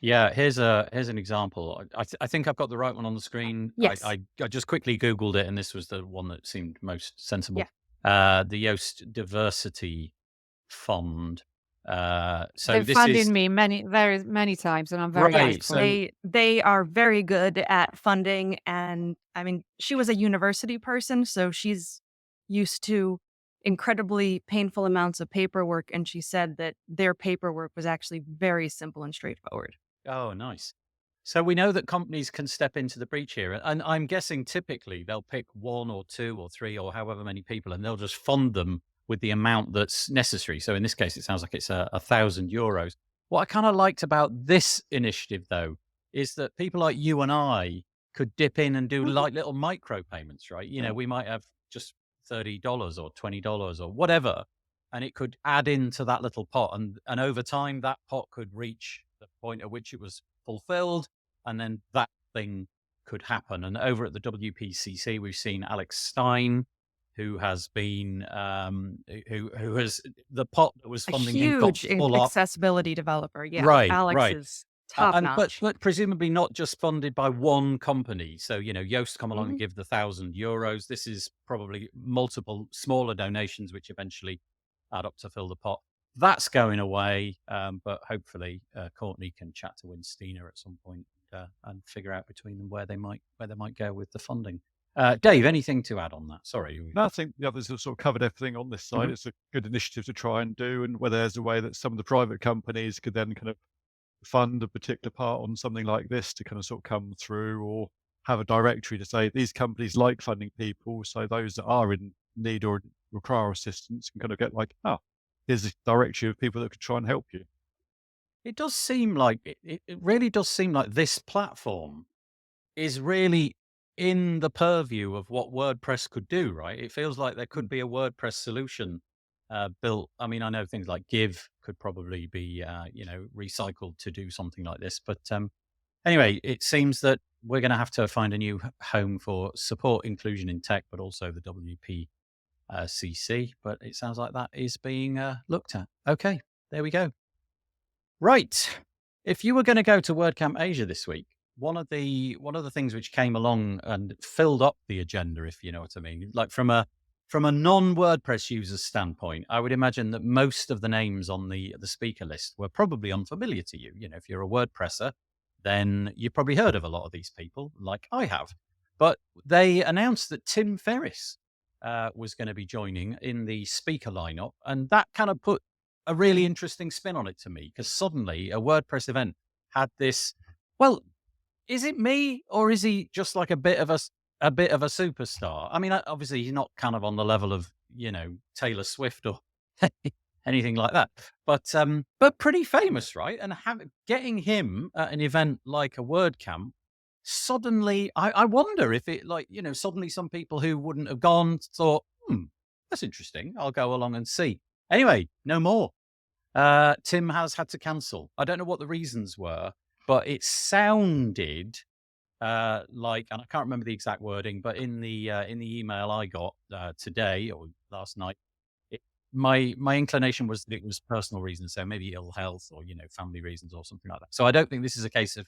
Yeah, here's an example. I think I've got the right one on the screen. Yes. I just quickly Googled it, and this was the one that seemed most sensible. Yeah. The Yoast Diversity Fund. So They've this funded is me very many times, and I'm very Right, grateful. so- They are very good at funding, and I mean, she was a university person, so she's used to incredibly painful amounts of paperwork, and she said that their paperwork was actually very simple and straightforward. Oh, nice. So we know that companies can step into the breach here, and I'm guessing typically they'll pick one or two or three or however many people, and they'll just fund them with the amount that's necessary. So in this case, it sounds like it's €1,000. What I kind of liked about this initiative, though, is that people like you and I could dip in and do Mhm. like little micro payments, right? We might have just $30 or $20 or whatever, and it could add into that little pot, and over time that pot could reach the point at which it was fulfilled, and then that thing could happen. And over at the WPCC, we've seen Alex Stein, who has been who has the pot that was A funding him got huge full up. accessibility developer. Yeah. Right, Alex right. is top But notch. presumably not just funded by one company. So Yoast come along and Mhm. give the €1,000. This is probably multiple smaller donations, which eventually add up to fill the pot. That's going away, but hopefully Courtney can chat to Winstina at some point and figure out between them where they might go with the funding. Dave, anything to add on that? Sorry. No, I think the others have sort of covered everything on this side. Mhm. It's a good initiative to try and do, and whether there's a way that some of the private companies could then kind of fund a particular part on something like this to kind of sort of come through, or have a directory to say these companies like funding people, so those that are in need or require assistance can kind of get like, oh, here's a directory of people that could try and help you. It does seem like it really does seem like this platform is really in the purview of what WordPress could do, right? It feels like there could be a WordPress solution built. I mean, I know things like Give could probably be, recycled to do something like this. But anyway, it seems that we're going to have to find a new home for support inclusion in tech, but also the WPCC. But it sounds like that is being looked at. Okay, there we go. Right. If you were going to go to WordCamp Asia this week, one of the things which came along and filled up the agenda, if you know what I mean, like from a non-WordPress user's standpoint, I would imagine that most of the names on the speaker list were probably unfamiliar to you. You know, if you're a WordPresser, then you've probably heard of a lot of these people, like I have. But they announced that Tim Ferris was going to be joining in the speaker lineup, and that kind of put a really interesting spin on it to me, because suddenly a WordPress event had this. Well, is it me, or is he just like a bit of a superstar? I mean, obviously he's not kind of on the level of, Taylor Swift or anything like that, but pretty famous, right? And getting him at an event like a WordCamp, suddenly, I wonder if it, like, suddenly some people who wouldn't have gone thought, that's interesting, I'll go along and see. Anyway, no more. Tim has had to cancel. I don't know what the reasons were, but it sounded like, and I can't remember the exact wording, but in the email I got today or last night, my inclination was that it was personal reasons, so maybe ill health or family reasons or something like that. So I don't think this is a case of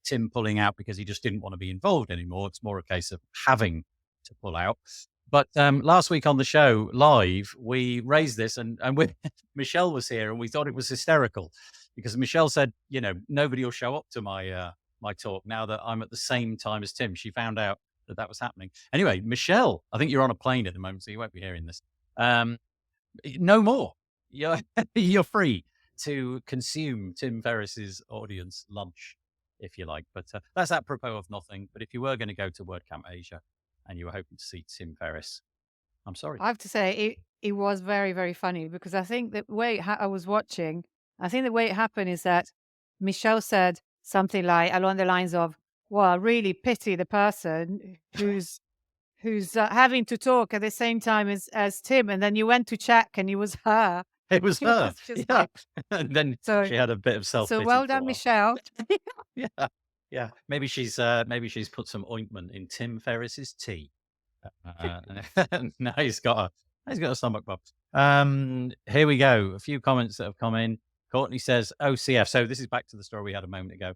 Tim pulling out because he just didn't want to be involved anymore. It's more a case of having to pull out. But last week on the show live, we raised this, and Michelle was here, and we thought it was hysterical because Michelle said, nobody will show up to my my talk now that I'm at the same time as Tim. She found out that was happening. Anyway, Michelle, I think you're on a plane at the moment, so you won't be hearing this. No more. You're free to consume Tim Ferris's audience lunch, if you like. But that's apropos of nothing. But if you were going to go to WordCamp Asia and you were hoping to see Tim Ferris, I'm sorry. I have to say, it was very, very funny, because I think the way I was watching, I think the way it happened is that Michelle said something like along the lines of, well, I really pity the person who's having to talk at the same time as Tim. And then you went to check and it was her. It was It her. was just Yeah. like- And then So- she had a bit of self-pity. So well for a done, while. Michelle. Yeah. Yeah. Maybe she's put some ointment in Tim Ferris's tea. Now he's got a stomach bug. Here we go. A few comments that have come in. Courtney says OCF. So this is back to the story we had a moment ago.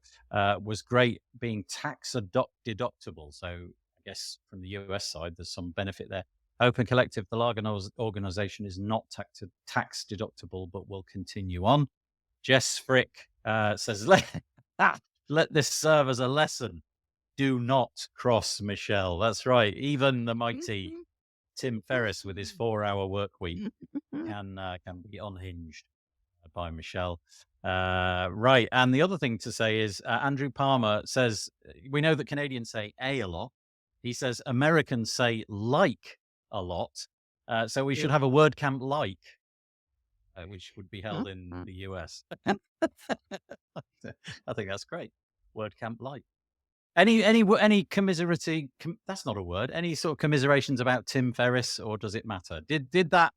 Was great being tax deductible. So I guess from the US side, there's some benefit there. Open Collective, the large organization, is not tax deductible, but will continue on. Jess Frick says, let this serve as a lesson. Do not cross Michelle. That's right. Even the mighty Tim Ferris with his 4-hour work week can be unhinged by Michelle. Right. And the other thing to say is Andrew Palmer says, we know that Canadians say a lot. He says Americans say like a lot. So we should have a WordCamp like, which would be held in the US. I think that's great. WordCamp like. Any commiserating? That's not a word. Any sort of commiserations about Tim Ferris, or does it matter? Did that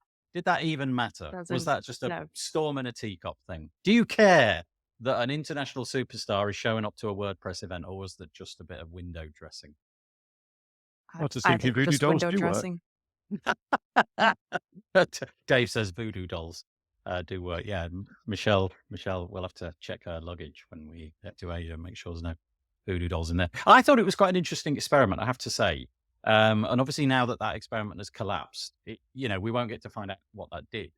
even matter? Was that just a storm in a teacup thing? Do you care that an international superstar is showing up to a WordPress event, or was that just a bit of window dressing? I think voodoo dolls do dressing. Dave says voodoo dolls do work. Yeah, Michelle, we'll have to check her luggage when we get to Asia, make sure there's no voodoo dolls in there. I thought it was quite an interesting experiment, I have to say. And obviously now that experiment has collapsed, we won't get to find out what that did.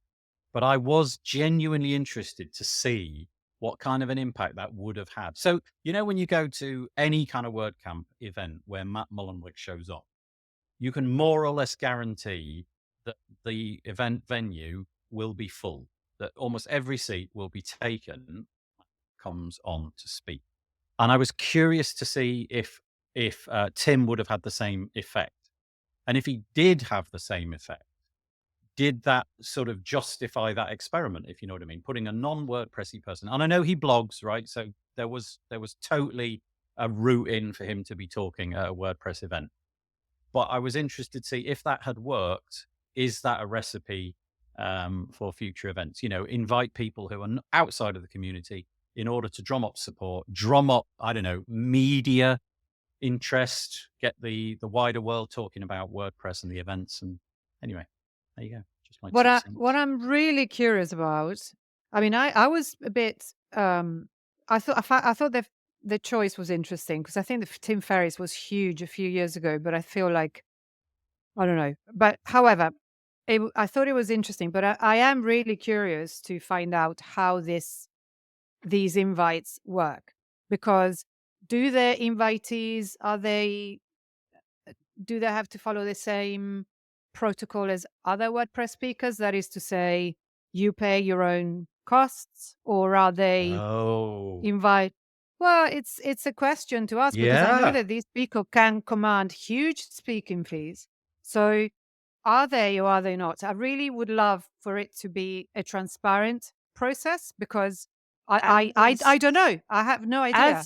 But I was genuinely interested to see what kind of an impact that would have had. So, when you go to any kind of WordCamp event where Matt Mullenweg shows up, you can more or less guarantee that the event venue will be full, that almost every seat will be taken, comes on to speak. And I was curious to see if if Tim would have had the same effect. And if he did have the same effect, did that sort of justify that experiment, if you know what I mean? Putting a non-WordPressy person, and I know he blogs, right? So there was totally a route in for him to be talking at a WordPress event. But I was interested to see if that had worked. Is that a recipe for future events? You know, invite people who are outside of the community in order to drum up support, drum up, I don't know, media interest, get the wider world talking about WordPress and the events. And anyway, there you go. Just my 2 cents. What I'm really curious about, I mean, I was a bit, I thought that the choice was interesting because I think the Tim Ferris was huge a few years ago, but I feel like, I don't know. But however, I thought it was interesting, but I am really curious to find out how these invites work, because do the invitees, do they have to follow the same protocol as other WordPress speakers? That is to say, you pay your own costs, or are they invite? Well, it's a question to ask because I know that these people can command huge speaking fees. So are they or are they not? I really would love for it to be a transparent process because I don't know. I have no idea.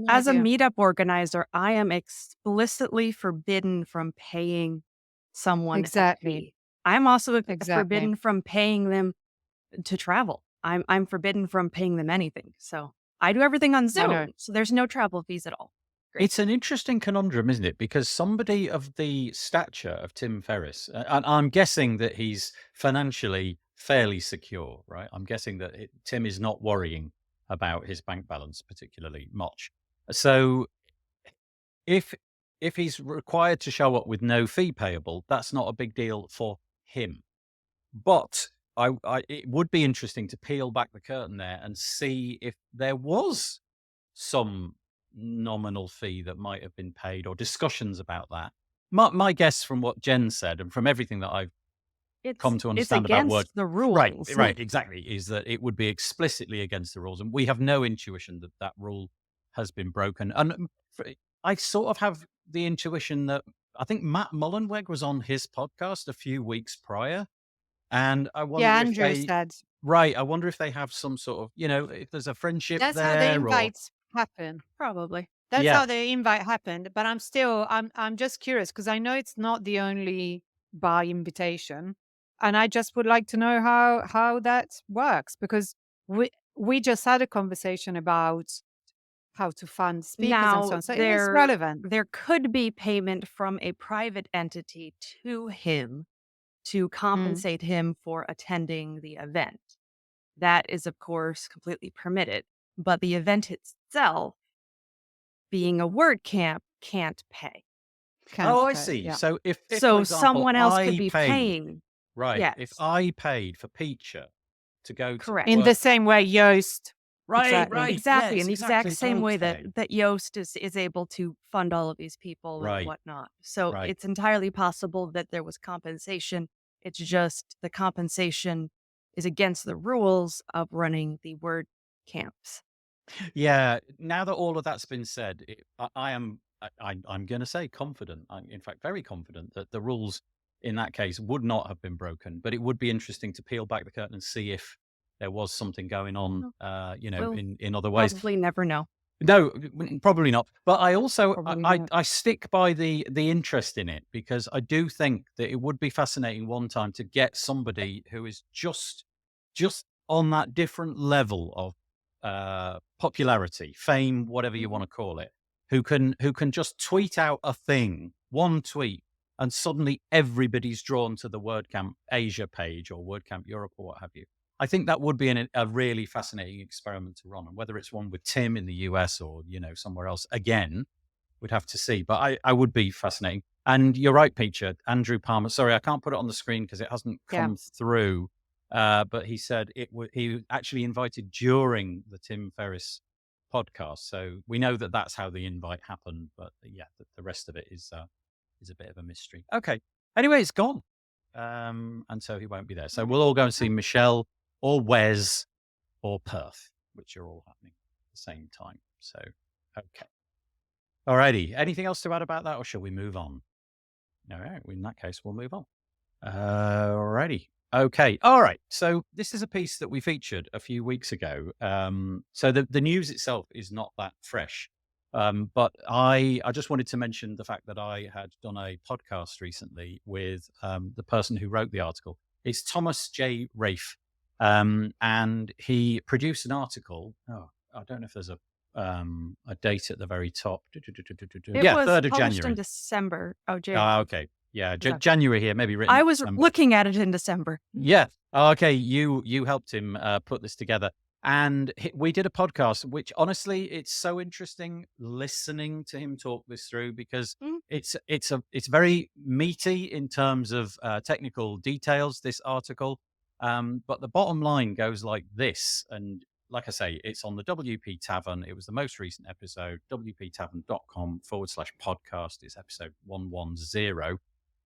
As a meetup organizer, I am explicitly forbidden from paying someone a fee. I'm also forbidden from paying them to travel. I'm forbidden from paying them anything. So I do everything on Zoom. So there's no travel fees at all. Great. It's an interesting conundrum, isn't it? Because somebody of the stature of Tim Ferris, and I'm guessing that he's financially fairly secure, right? I'm guessing that Tim is not worrying about his bank balance particularly much. So if he's required to show up with no fee payable, that's not a big deal for him. But it would be interesting to peel back the curtain there and see if there was some nominal fee that might have been paid or discussions about that. My guess from what Jen said and from everything that I've come to understand about the rules. Right, exactly, is that it would be explicitly against the rules. And we have no intuition that rule has been broken. And I sort of have the intuition that I think Matt Mullenweg was on his podcast a few weeks prior. And I wonder Andrew said. Right, I wonder if they have some sort of, if there's a friendship there. That's how the invites happen. Probably. That's how the invite happened. But I'm just curious because I know it's not the only by invitation. And I just would like to know how that works, because we just had a conversation about how to fund speakers and so on. So it is relevant. There could be payment from a private entity to him to compensate him for attending the event. That is, of course, completely permitted. But the event itself, being a WordCamp, can't pay. I see. Yeah. So if for example, someone else could be paying. Right. Yes. If I paid for Peacher to go correct to in the same way Yoast. Right. Exactly. Yes, in the exact same way that okay. Yoast is able to fund all of these people and whatnot. So it's entirely possible that there was compensation. It's just the compensation is against the rules of running the WordCamps. Yeah. Now that all of that's been said, I'm going to say confident. I'm in fact very confident that the rules in that case would not have been broken. But it would be interesting to peel back the curtain and see if there was something going on, in other ways. Probably never know. No, probably not. But I also I stick by the interest in it, because I do think that it would be fascinating one time to get somebody who is just on that different level of popularity, fame, whatever you want to call it, who can just tweet out a thing, one tweet, and suddenly everybody's drawn to the WordCamp Asia page or WordCamp Europe or what have you. I think that would be a really fascinating experiment to run. And whether it's one with Tim in the US or, somewhere else, again, we'd have to see. But I would be fascinating. And you're right, Peacher. Andrew Palmer. Sorry, I can't put it on the screen because it hasn't come through. But he said he actually invited during the Tim Ferris podcast. So we know that that's how the invite happened. But the rest of it is a bit of a mystery. Okay. Anyway, it's gone. And so he won't be there. So we'll all go and see Michelle or Wes or Perth, which are all happening at the same time. So, okay. Alrighty. Anything else to add about that, or shall we move on? All right. In that case, we'll move on. Alrighty. Okay. All right. So this is a piece that we featured a few weeks ago. So the news itself is not that fresh. But I just wanted to mention the fact that I had done a podcast recently with the person who wrote the article. It's Thomas J. Rafe. And he produced an article. Oh, I don't know if there's a date at the very top. It Yeah, was 3rd of published in January. December. Oh, Okay. Yeah, Was that- January here, maybe written. I was looking at it in December. Yeah. Okay. You helped him put this together, and we did a podcast. Which honestly, it's so interesting listening to him talk this through because it's very meaty in terms of technical details. This article, but the bottom line goes like this, and like I say, it's on the WP Tavern. It was the most recent episode, wptavern.com/podcast. It's episode 110.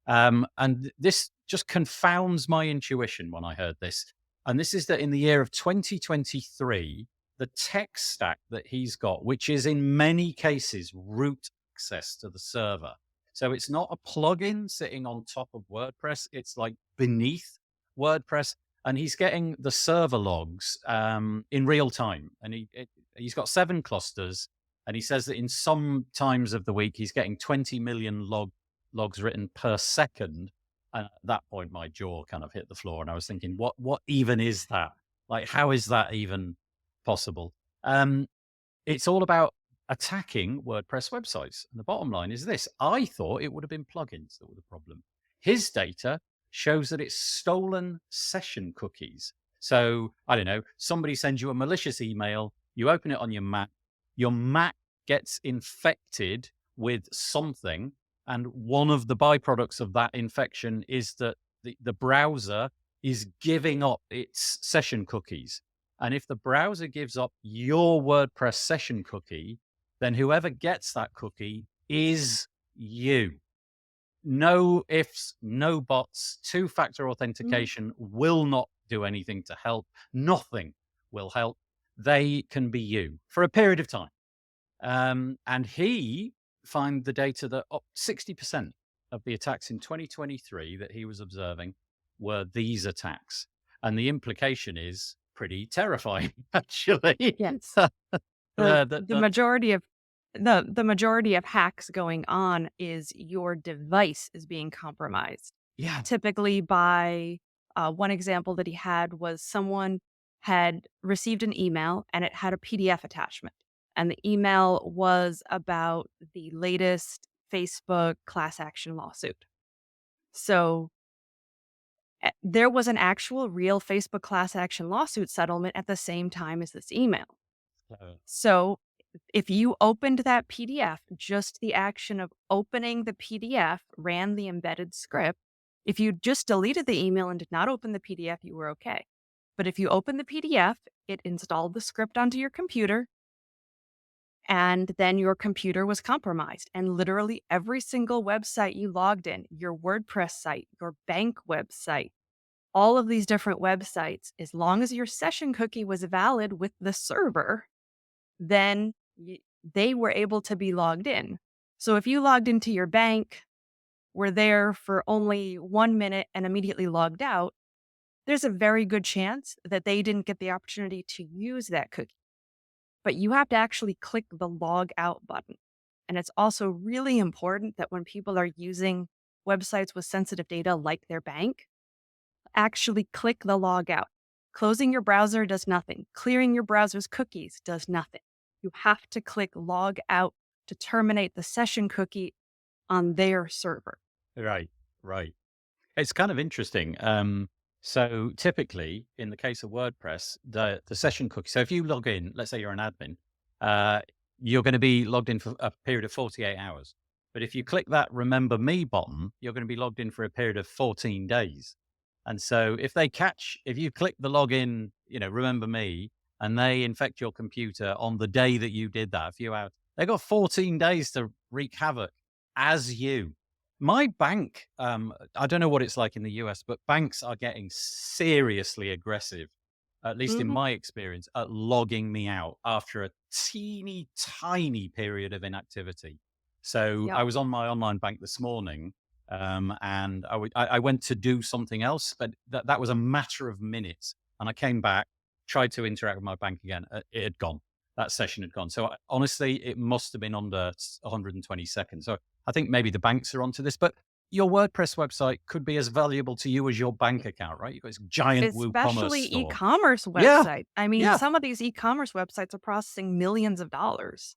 And this just confounds my intuition when I heard this. And this is that in the year of 2023, the tech stack that he's got, which is in many cases root access to the server. So it's not a plugin sitting on top of WordPress. It's like beneath WordPress. And he's getting the server logs in real time. And he's got 7 clusters. And he says that in some times of the week, he's getting 20 million logs written per second. And at that point, my jaw kind of hit the floor. And I was thinking, what even is that? Like, how is that even possible? It's all about attacking WordPress websites. And the bottom line is this. I thought it would have been plugins that were the problem. His data shows that it's stolen session cookies. So, I don't know, somebody sends you a malicious email, you open it on your Mac gets infected with something. And one of the byproducts of that infection is that the browser is giving up its session cookies. And if the browser gives up your WordPress session cookie, then whoever gets that cookie is you. No ifs, no buts. 2-factor authentication will not do anything to help. Nothing will help. They can be you for a period of time. And he find the data that 60% of the attacks in 2023 that he was observing were these attacks. And the implication is pretty terrifying, actually. Yes. The majority of the majority of hacks going on is your device is being compromised. Yeah. Typically by one example that he had was someone had received an email and it had a PDF attachment. And the email was about the latest Facebook class action lawsuit. So there was an actual real Facebook class action lawsuit settlement at the same time as this email. So if you opened that PDF, just the action of opening the PDF ran the embedded script. If you just deleted the email and did not open the PDF, you were okay. But if you opened the PDF, it installed the script onto your computer, and then your computer was compromised. And literally every single website you logged in, your WordPress site, your bank website, all of these different websites, as long as your session cookie was valid with the server, then they were able to be logged in. So if you logged into your bank, were there for only 1 minute and immediately logged out, there's a very good chance that they didn't get the opportunity to use that cookie. But you have to actually click the log out button. And it's also really important that when people are using websites with sensitive data like their bank, actually click the log out. Closing your browser does nothing. Clearing your browser's cookies does nothing. You have to click log out to terminate the session cookie on their server. Right. It's kind of interesting. So typically, in the case of WordPress, the session cookie. So if you log in, let's say you're an admin, you're going to be logged in for a period of 48 hours. But if you click that Remember Me button, you're going to be logged in for a period of 14 days. And so if you click the login, Remember Me, and they infect your computer on the day that you did that, a few hours, they got 14 days to wreak havoc as you. My bank, I don't know what it's like in the US, but banks are getting seriously aggressive at least in my experience, at logging me out after a teeny tiny period of inactivity. So Yep. I was on my online bank this morning, and I went to do something else, but that was a matter of minutes. And I came back, tried to interact with my bank again. It had gone. That session had gone. So honestly, it must have been under 120 seconds. So I think maybe the banks are onto this, but your WordPress website could be as valuable to you as your bank account, right? You've got this giant WooCommerce Especially store. e-commerce Yeah, website. I mean, yeah. some of these e-commerce websites are processing millions of dollars.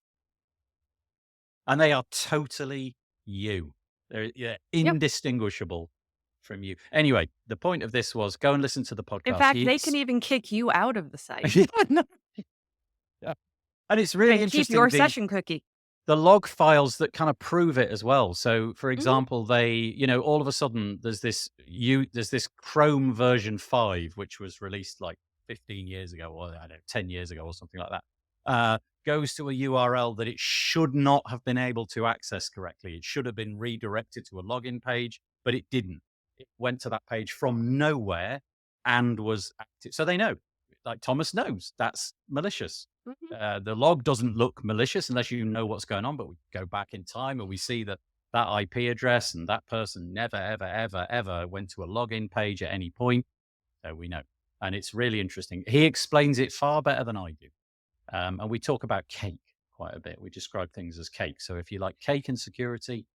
And they are totally you. They're Yep. indistinguishable from you. Anyway, the point of this was go and listen to the In podcast. fact, they can even kick you out of the site Yeah, no. Yeah. And it's really and keep interesting. your session cookie. The log files that kind of prove it as well. So, for Mhm. example, they, all of a sudden there's this Chrome version 5, which was released like 15 years ago, or I don't know, 10 years ago, or something like that. Goes to a URL that it should not have been able to access correctly. It should have been redirected to a login page, but it didn't. It went to that page from nowhere and was active. So they know, like Thomas knows, that's malicious. Mhm. The log doesn't look malicious unless you know what's going on, but we go back in time and we see that IP address and that person never, ever, ever, ever went to a login page at any point. So we know. And it's really interesting. He explains it far better than I do. And we talk about cake quite a bit. We describe things as cake. So if you like cake and security,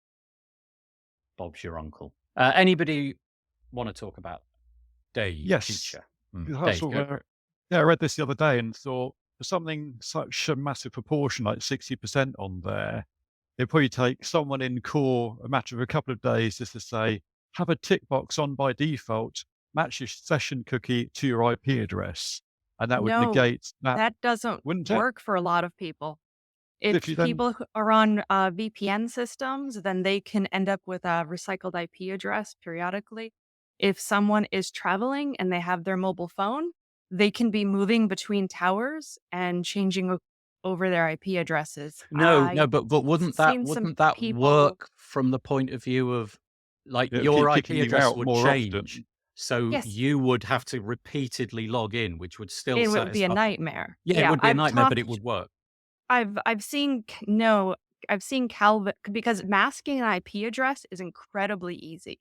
Bob's your uncle. Anybody want to talk about Dave? Yes. Teacher? That's Dave, what go. I read this the other day and thought for something such a massive proportion, like 60% on there, it'd probably take someone in core a matter of a couple of days just to say, have a tick box on by default, match your session cookie to your IP address. And that would No, negate that, that doesn't wouldn't it? work for a lot of people. If If you then, people who are on VPN systems, then they can end up with a recycled IP address periodically. If someone is traveling and they have their mobile phone, they can be moving between towers and changing over their IP addresses. No, but wouldn't Seen some that people. work from the point of view of like it'll your keep IP kicking you address out would more change, often. so Yes, you would have to repeatedly log in, which would still it would be a satisfy. nightmare. Yeah, it Yeah, would be a I've nightmare, but it talked. would work. I've seen no. I've seen Calvin because masking an IP address is incredibly easy.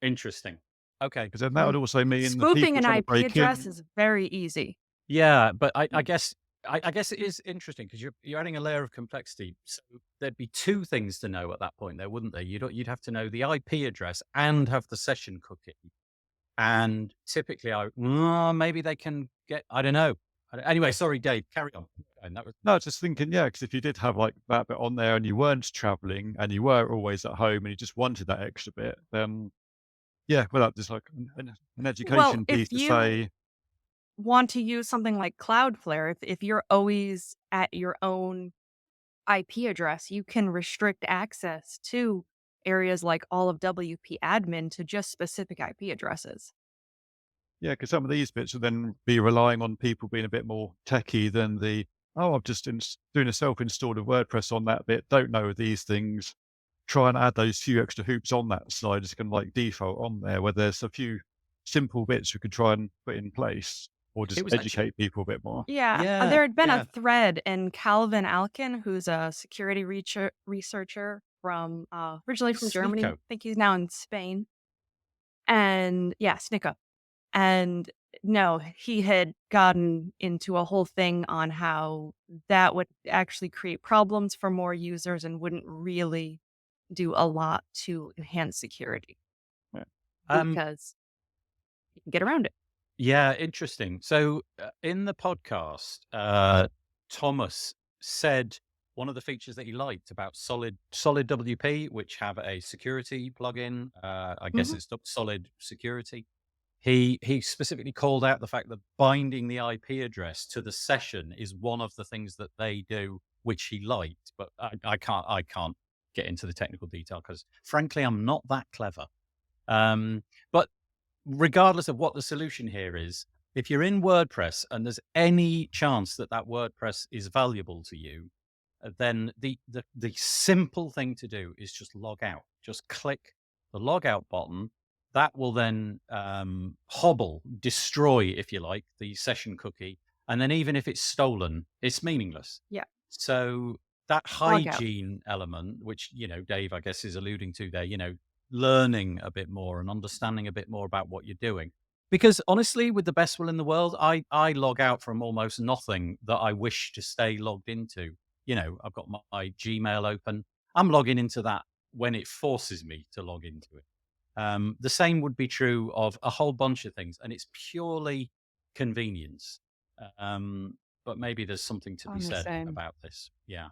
Interesting. Okay. Because then that would also mean the Spoofing people an trying to IP break address in. is very easy. Yeah, but I guess it is interesting because you're adding a layer of complexity. So there'd be two things to know at that point, there, wouldn't there? You'd have to know the IP address and have the session cookie. And typically, maybe they can get. I don't know. Anyway, sorry, Dave. Carry on. And that was No, I was just thinking, yeah, because if you did have like that bit on there and you weren't traveling and you were always at home and you just wanted that extra bit, then yeah, well, that's just like an Well, education piece if to you say, want to use something like Cloudflare, if you're always at your own IP address, you can restrict access to areas like all of WP admin to just specific IP addresses. yeah, because some of these bits would then be relying on people being a bit more techie than I'm just doing a self-install of WordPress on that bit, don't know these things, try and add those few extra hoops on that side, it's kind of like default on there, where there's a few simple bits we could try and put in place or just it was actually educate people a bit more. Yeah, there had been yeah. a thread, and Calvin Alkin, who's a security researcher from originally from Germany, I Sneeko. think he's now in Spain, and yeah, Snicko. And no, he had gotten into a whole thing on how that would actually create problems for more users and wouldn't really do a lot to enhance security Yeah. because you can get around it. Yeah, interesting. So in the podcast, Thomas said one of the features that he liked about Solid WP, which have a security plugin. I guess Mhm. it's Solid Security. He specifically called out the fact that binding the IP address to the session is one of the things that they do, which he liked. But I can't get into the technical detail because, frankly, I'm not that clever. But regardless of what the solution here is, if you're in WordPress and there's any chance that WordPress is valuable to you, then the simple thing to do is just log out. Just click the log out button. that will then destroy, if you like, the session cookie. And then even if it's stolen, it's meaningless. Yeah. So that Log out. hygiene element, which, Dave, I guess, is alluding to there, learning a bit more and understanding a bit more about what you're doing. Because honestly, with the best will in the world, I log out from almost nothing that I wish to stay logged into. I've got my Gmail open. I'm logging into that when it forces me to log into it. The same would be true of a whole bunch of things, and it's purely convenience. But maybe there's something to be I'm the said same. about this. Yeah.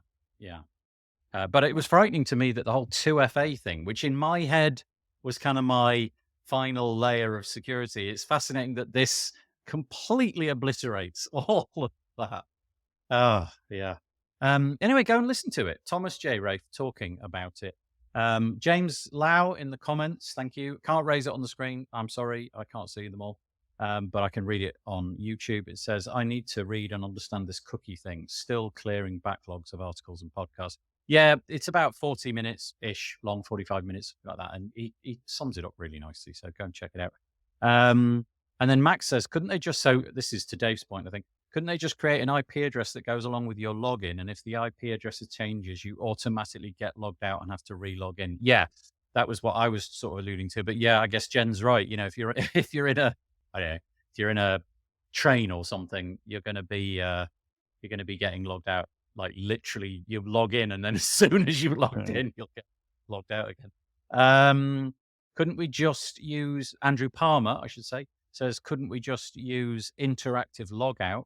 But it was frightening to me that the whole 2FA thing, which in my head was kind of my final layer of security, it's fascinating that this completely obliterates all of that. Oh, yeah. Anyway, go and listen to it. Thomas J. Rafe talking about it. James Lau in the comments, thank you. Can't raise it on the screen. I'm sorry, I can't see them all. But I can read it on YouTube. It says, I need to read and understand this cookie thing. Still clearing backlogs of articles and podcasts. Yeah, it's about 40 minutes-ish long, 45 minutes, like that. And he sums it up really nicely. So go and check it out. And then Max says, couldn't they just, so this is to Dave's point, I think, couldn't they just create an IP address that goes along with your login? And if the IP address changes, you automatically get logged out and have to re-log in. Yeah, that was what I was sort of alluding to. But yeah, I guess Jen's right. If you're in a, I don't know, if you're in a train or something, you're going to be getting logged out. Like literally, you log in, and then as soon as you've logged in, you'll get logged out again. Couldn't we just use Andrew Palmer? I should say says, couldn't we just use interactive logout,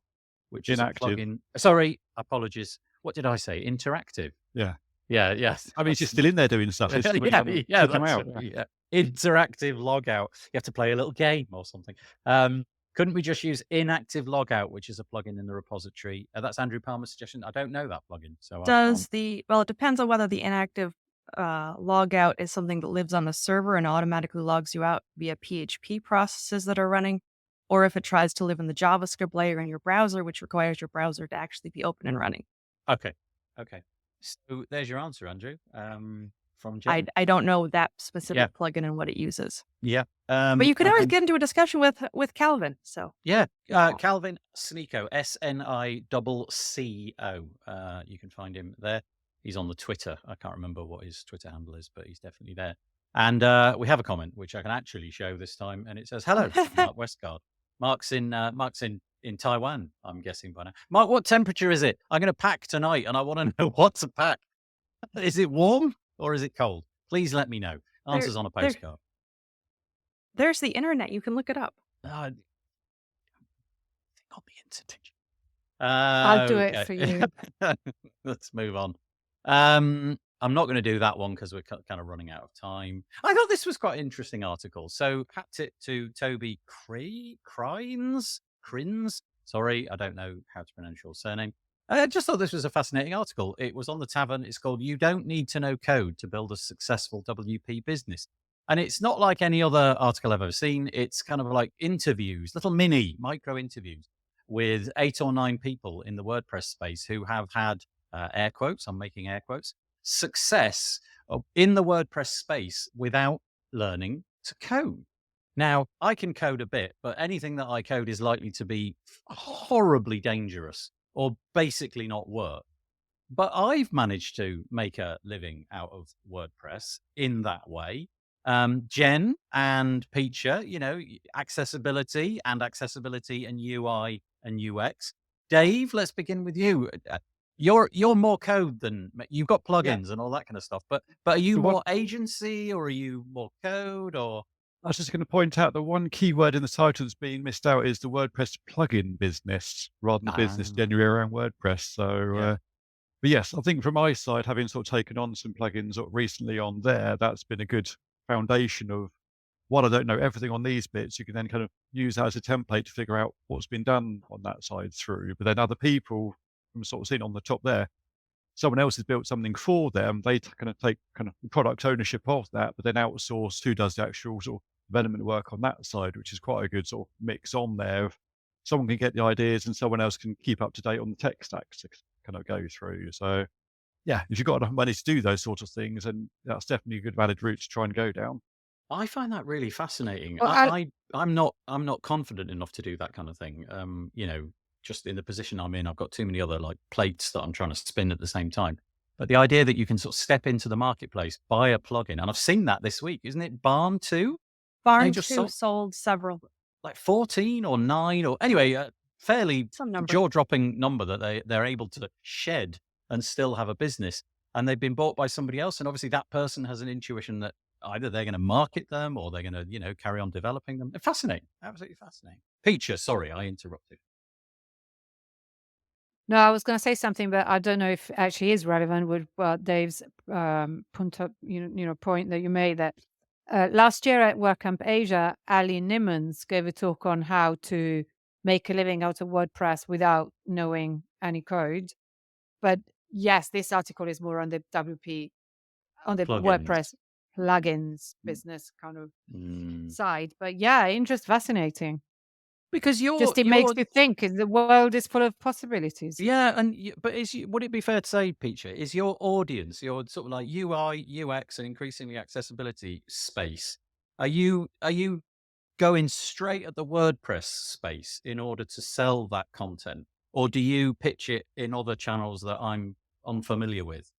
which Inactive. is a plugin? Sorry, apologies. What did I say? Interactive. Yeah. Yes. I mean, it's just still in there doing stuff. It's when you yeah, come out. Yeah. Interactive logout. You have to play a little game or something. Couldn't we just use inactive logout, which is a plugin in the repository? That's Andrew Palmer's suggestion. I don't know that plugin, so It depends on whether the inactive logout is something that lives on the server and automatically logs you out via PHP processes that are running, or if it tries to live in the JavaScript layer in your browser, which requires your browser to actually be open and running. Okay. So there's your answer, Andrew. From Jen. I don't know that specific plugin and what it uses. Yeah. But you could always get into a discussion with Calvin. So yeah, Calvin Sneeko, SNICCO. You can find him there. He's on the Twitter. I can't remember what his Twitter handle is, but he's definitely there. And we have a comment which I can actually show this time, and it says, "Hello, Mark Westgard. Mark's in Taiwan. I'm guessing by now. Mark, what temperature is it? I'm going to pack tonight, and I want to know what to pack. Is it warm or is it cold? Please let me know. Answers on a postcard." There's the internet. You can look it up. On the internet. I'll do it for you. Let's move on. I'm not going to do that one because we're kind of running out of time. I thought this was quite an interesting article. So hat tip to Toby Crines. Sorry, I don't know how to pronounce your surname. I just thought this was a fascinating article. It was on the Tavern. It's called "You Don't Need to Know Code to Build a Successful WP Business." And it's not like any other article I've ever seen. It's kind of like interviews, little micro interviews with 8 or 9 people in the WordPress space who have had, air quotes, I'm making air quotes, success in the WordPress space without learning to code. Now, I can code a bit, but anything that I code is likely to be horribly dangerous or basically not work. But I've managed to make a living out of WordPress in that way. Jen and Peacher, accessibility and UI and UX. Dave, let's begin with you. You're more code than you've got plugins and all that kind of stuff. But are you more agency or are you more code? Or I was just going to point out that one keyword in the title that's being missed out is the WordPress plugin business rather than the business generally around WordPress. So, but yes, I think from my side, having sort of taken on some plugins recently on there, that's been a good foundation of what I don't know everything on these bits. You can then kind of use that as a template to figure out what's been done on that side through. But then other people, from sort of seeing on the top there, someone else has built something for them. They kind of take kind of product ownership of that, but then outsource who does the actual sort of development work on that side, which is quite a good sort of mix on there. Someone can get the ideas and someone else can keep up to date on the tech stacks to kind of go through. So yeah, if you've got enough money to do those sorts of things, and that's definitely a good valid route to try and go down. I find that really fascinating. Well, I'm not confident enough to do that kind of thing. Just in the position I'm in, I've got too many other like plates that I'm trying to spin at the same time. But the idea that you can sort of step into the marketplace, buy a plugin, and I've seen that this week, isn't it? Barn 2? They Barn just 2 sold sold several, like 14 or 9 or anyway, a fairly some number. jaw-dropping number that they're able to shed and still have a business. And they've been bought by somebody else. And obviously that person has an intuition that either they're going to market them or they're going to, carry on developing them. Fascinating. Absolutely fascinating. Peacher, sorry, I interrupted. No, I was going to say something, but I don't know if it actually is relevant with Dave's point that you made. That last year at WordCamp Asia, Ali Nimmons gave a talk on how to make a living out of WordPress without knowing any code. But yes, this article is more on the Plugins. WordPress plugins business kind of Mm. side. But yeah, fascinating. Because It makes you think the world is full of possibilities. yeah, but would it be fair to say, Peacher, is your audience, your sort of like UI, UX, and increasingly accessibility space, are you going straight at the WordPress space in order to sell that content, or do you pitch it in other channels that I'm unfamiliar with?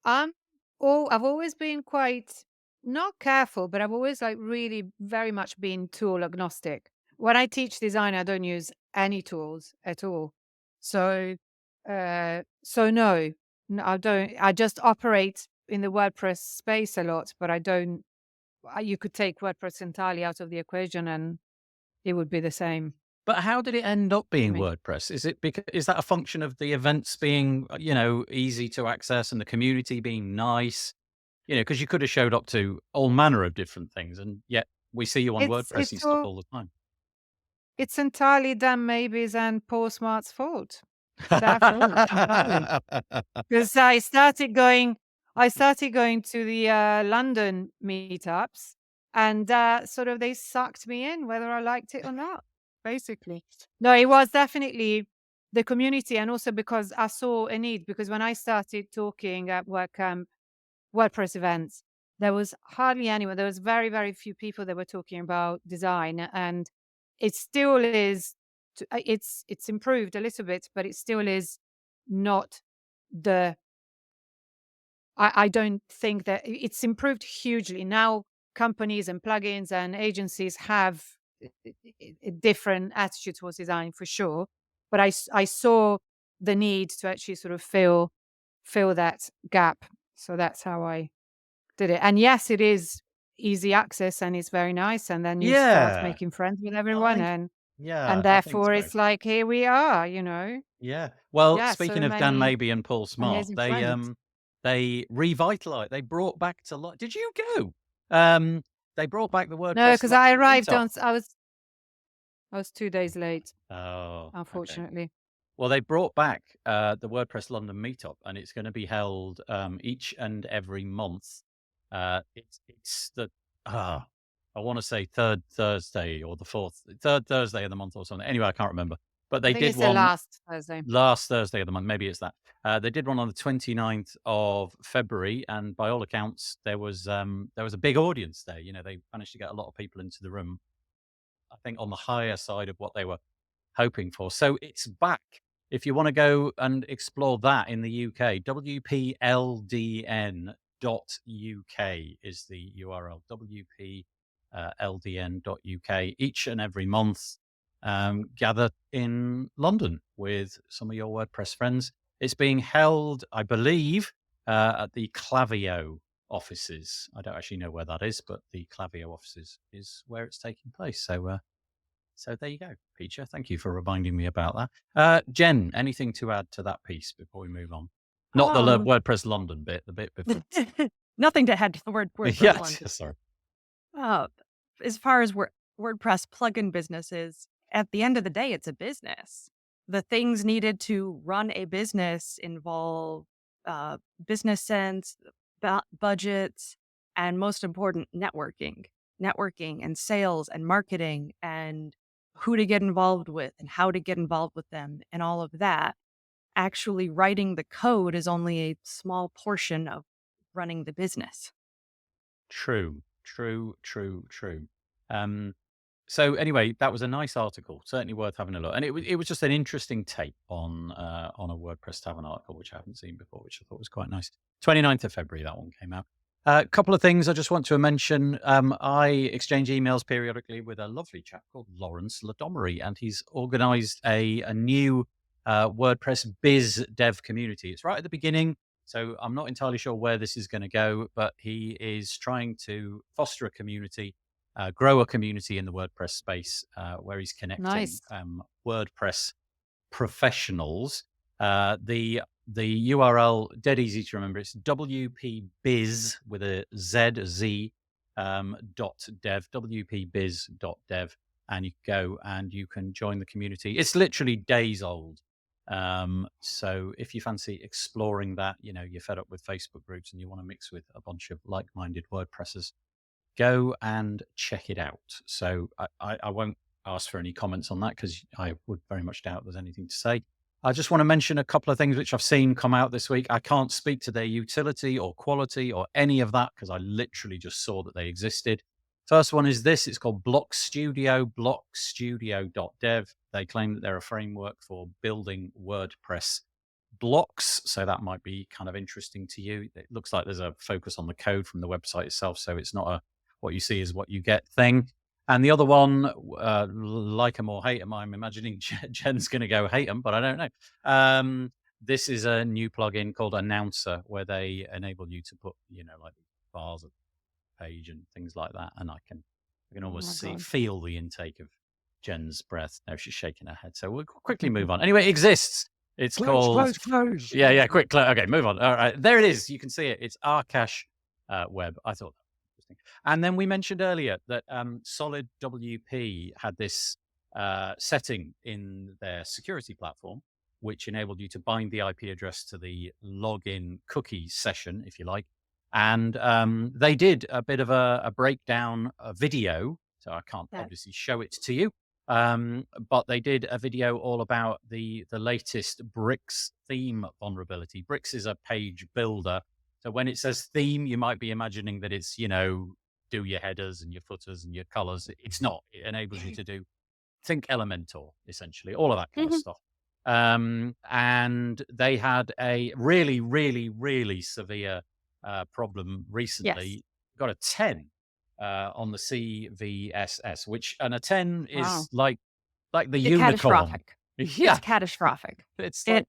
I've always been quite not careful, but I've always like really very much been tool agnostic. When I teach design, I don't use any tools at all. So, no, I don't. I just operate in the WordPress space a lot, but I don't. You could take WordPress entirely out of the equation, and it would be the same But how did it end up to being me. WordPress? Is that a function of the events being, easy to access and the community being nice? Because you could have showed up to all manner of different things, and yet we see you on WordPressy It's stuff all all the time. it's entirely Dan Maybe's and Paul Smart's fault. Their fault entirely. Because I started going to the London meetups, and sort of they sucked me in, whether I liked it or not. Basically, no, it was definitely the community, and also because I saw a need. Because when I started talking at WordPress events, there was hardly anyone. There was very, very few people that were talking about design, and it still is. It's improved a little bit, but it still is not the. I don't think that it's improved hugely now. Companies and plugins and agencies have a different attitude towards design for sure, but I saw the need to actually sort of fill that gap. So that's how I did it. And yes, it is easy access and it's very nice. And then you start Yeah, making friends with everyone, I and I think therefore so. it's like here we are, Yeah. Well, Yeah, speaking so of Dan many Maybe and Paul Smart, amazing friends. they revitalized, they brought back to life. Did you go? They brought back the No, WordPress because I London arrived meetup. on. I was 2 days late, Oh, okay. unfortunately. Well, they brought back the WordPress London meetup, and it's going to be held each and every month. It's the I want to say third Thursday of the month or something. Anyway, I can't remember. But I they think did it's the one last Thursday. last Thursday of the month. Maybe it's that. They did one on the 29th of February, and by all accounts, there was a big audience there. They managed to get a lot of people into the room. I think on the higher side of what they were hoping for. So it's back. If you want to go and explore that in the UK, WPLDN.UK is the URL. WPLDN.UK. Each and every month, gather in London with some of your WordPress friends. It's being held, I believe, at the Clavio offices. I don't actually know where that is, but the Clavio offices is where it's taking place. So there you go, Peacher. Thank you for reminding me about that. Jen, anything to add to that piece before we move on? Not the Um, WordPress London bit, the bit before. Nothing to add to the WordPress Yeah, London. sorry. As far as WordPress plugin businesses, at the end of the day, it's a business. The things needed to run a business involve business sense, budgets, and most important, networking and sales and marketing and who to get involved with and how to get involved with them and all of that. Actually writing the code is only a small portion of running the business. True. True. So anyway, that was a nice article, certainly worth having a look. And it was just an interesting take on a WordPress Tavern article, which I haven't seen before, which I thought was quite nice. 29th of February, that one came out. A couple of things I just want to mention. I exchange emails periodically with a lovely chap called Lawrence Ladomery, and he's organized a new WordPress biz dev community. It's right at the beginning, so I'm not entirely sure where this is going to go, but he is trying to foster a community, grow a community in the WordPress space, where he's connecting Nice. WordPress professionals. The URL, dead easy to remember. It's wpbiz with a Z .dev, wpbiz.dev, and you go and you can join the community. It's literally days old. So if you fancy exploring that, you're fed up with Facebook groups and you want to mix with a bunch of like-minded WordPressers, go and check it out. So I won't ask for any comments on that because I would very much doubt there's anything to say. I just want to mention a couple of things which I've seen come out this week. I can't speak to their utility or quality or any of that because I literally just saw that they existed. First one is this. It's called Block Studio, blockstudio.dev. They claim that they're a framework for building WordPress blocks. So that might be kind of interesting to you. It looks like there's a focus on the code from the website itself. So it's not a what you see is what you get thing. And the other one, like 'em or hate 'em, I'm imagining Jen's going to go hate 'em, but I don't know. This is a new plugin called Announcer, where they enable you to put, like bars of page and things like that. And I can almost feel the intake of Jen's breath. No, she's shaking her head. So we'll quickly move on. Anyway, it exists. It's called Close. Yeah, quick. Okay, move on. All right, there it is. You can see it. It's Arcash Web. I thought that was interesting. And then we mentioned earlier that Solid WP had this setting in their security platform, which enabled you to bind the IP address to the login cookie session, if you like. And they did a bit of a breakdown, a video. So I can't obviously show it to you. But they did a video all about the latest Bricks theme vulnerability. Bricks is a page builder. So when it says theme, you might be imagining that it's, do your headers and your footers and your colors. It's not. It enables you to think Elementor, essentially, all of that kind of stuff. And they had a really, really, really severe problem recently. Yes. Got a 10 on the CVSS, and a 10 is like the unicorn. Catastrophic. Yeah, it's catastrophic. It's like,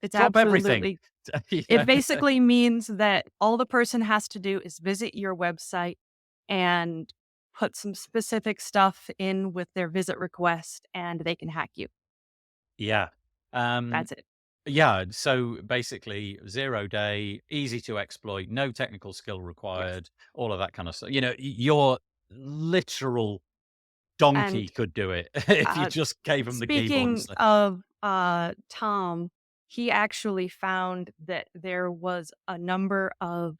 it's drop absolutely. everything. It basically means that all the person has to do is visit your website and put some specific stuff in with their visit request, and they can hack you. Yeah. That's it. Yeah, so basically 0 day, easy to exploit, no technical skill required, all of that kind of stuff. Your literal donkey And, could do it if you just gave him the keyboard. Speaking of Tom, he actually found that there was a number of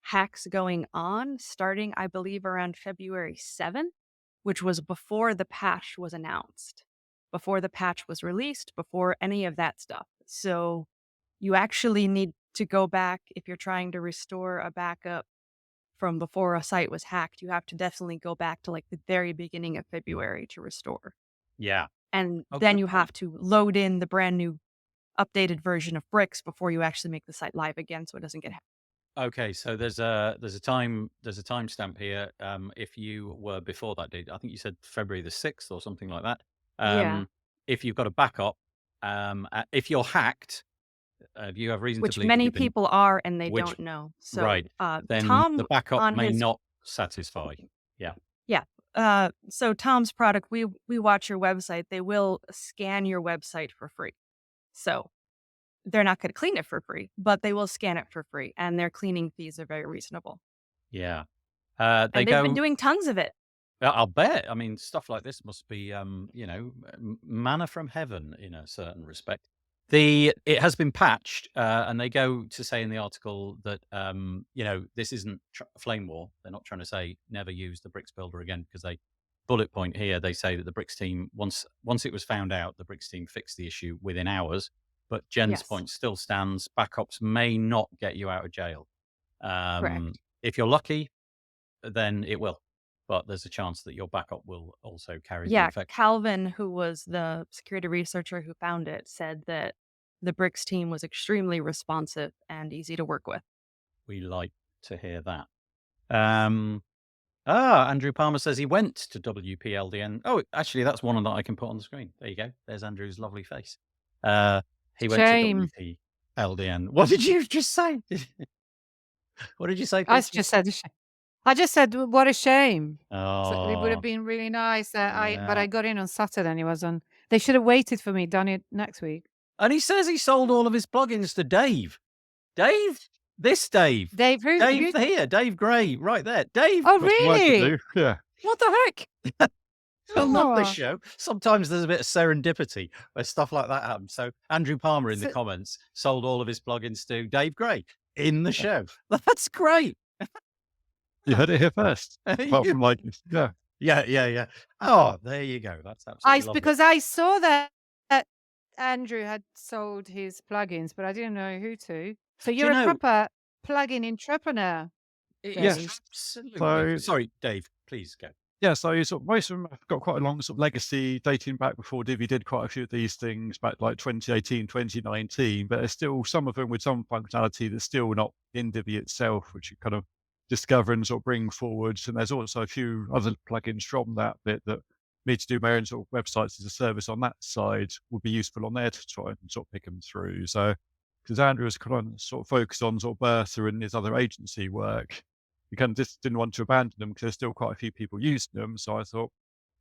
hacks going on starting, I believe, around February 7th, which was before the patch was announced, before the patch was released, before any of that stuff. So you actually need to go back if you're trying to restore a backup from before a site was hacked. You have to definitely go back to like the very beginning of February to restore. Yeah. And then you have to load in the brand new updated version of Bricks before you actually make the site live again, so it doesn't get hacked. Okay, so there's a timestamp here. If you were before that date, I think you said February the 6th or something like that. Yeah. If you've got a backup, if you're hacked, you have reason Which to believe many you've been, people are, and they don't know. So, right, then Tom, the backup on may his, not satisfy. Yeah. So Tom's product, we watch your website. They will scan your website for free. So they're not going to clean it for free, but they will scan it for free, and their cleaning fees are very reasonable. Yeah. And they've been doing tons of it. I'll bet. I mean, stuff like this must be, manna from heaven in a certain respect. It has been patched, and they go to say in the article that, this isn't flame war. They're not trying to say never use the Bricks builder again, because they bullet point here. They say that the Bricks team, once it was found out, the Bricks team fixed the issue within hours. But Jen's point still stands. Backups may not get you out of jail. Correct. If you're lucky, then it will. But there's a chance that your backup will also carry the Yeah, infection. Calvin, who was the security researcher who found it, said that the Bricks team was extremely responsive and easy to work with. We like to hear that. Andrew Palmer says he went to WPLDN. Oh, actually, that's one that I can put on the screen. There you go. There's Andrew's lovely face. He went to Shame. WPLDN. What did you just say? What did you say, I Peter? just said, what a shame. So it would Oh, have been really nice. But yeah. I got in on Saturday and it was on. They should have waited for me, done it next week. And he says he sold all of his plugins to Dave. Dave? This Dave. Dave, who? Dave here. Dave Gray, right there. Dave. Oh, That's what I could really? do. Yeah. What the heck? I love this Oh. show. Sometimes there's a bit of serendipity where stuff like that happens. So Andrew Palmer in the So- comments sold all of his plugins to Dave Gray in the show. That's great. You heard it here first. Apart from like, yeah. Yeah. Oh, there you go. That's absolutely lovely. Because I saw that Andrew had sold his plugins, but I didn't know who to. So you're you a know- proper plugin entrepreneur. It Yes. is absolutely. So- Sorry, Dave, please go. Yeah, so sort of most of them have got quite a long sort of legacy dating back before Divi did quite a few of these things back like 2018, 2019, but there's still some of them with some functionality that's still not in Divi itself, which you kind of discover and sort of bring forwards. And there's also a few other plugins from that bit that need to do my own sort of websites as a service on that side would be useful on there to try and sort of pick them through. So because Andrew was kind of sort of focused on sort of Bertha and his other agency work, we kind of just didn't want to abandon them because there's still quite a few people using them. So I thought,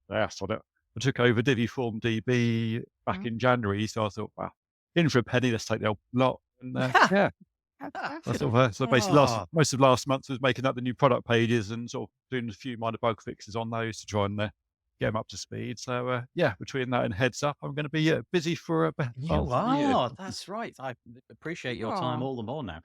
yeah, sod it. I took over Divi Form DB back in January. So I thought, well, in for a penny, let's take the old lot. And yeah, that's sort of, so basically most of last month was making up the new product pages and sort of doing a few minor bug fixes on those to try and get them up to speed. So yeah, between that and Heads Up, I'm going to be busy for a You half a year. are. That's right. I appreciate your time Aw. all the more now.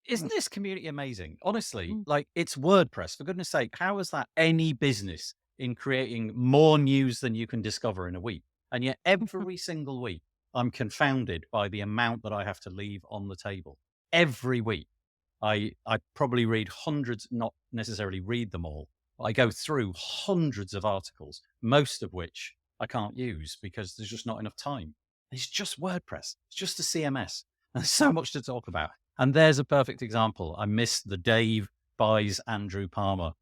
Isn't this community amazing? Honestly, Mm. like it's WordPress. For goodness sake, how is that any business in creating more news than you can discover in a week? And yet every single week, I'm confounded by the amount that I have to leave on the table. Every week, I probably read hundreds, not necessarily read them all. But I go through hundreds of articles, most of which I can't use because there's just not enough time. It's just WordPress. It's just a CMS. There's so much to talk about. And there's a perfect example. I missed the Dave buys Andrew Palmer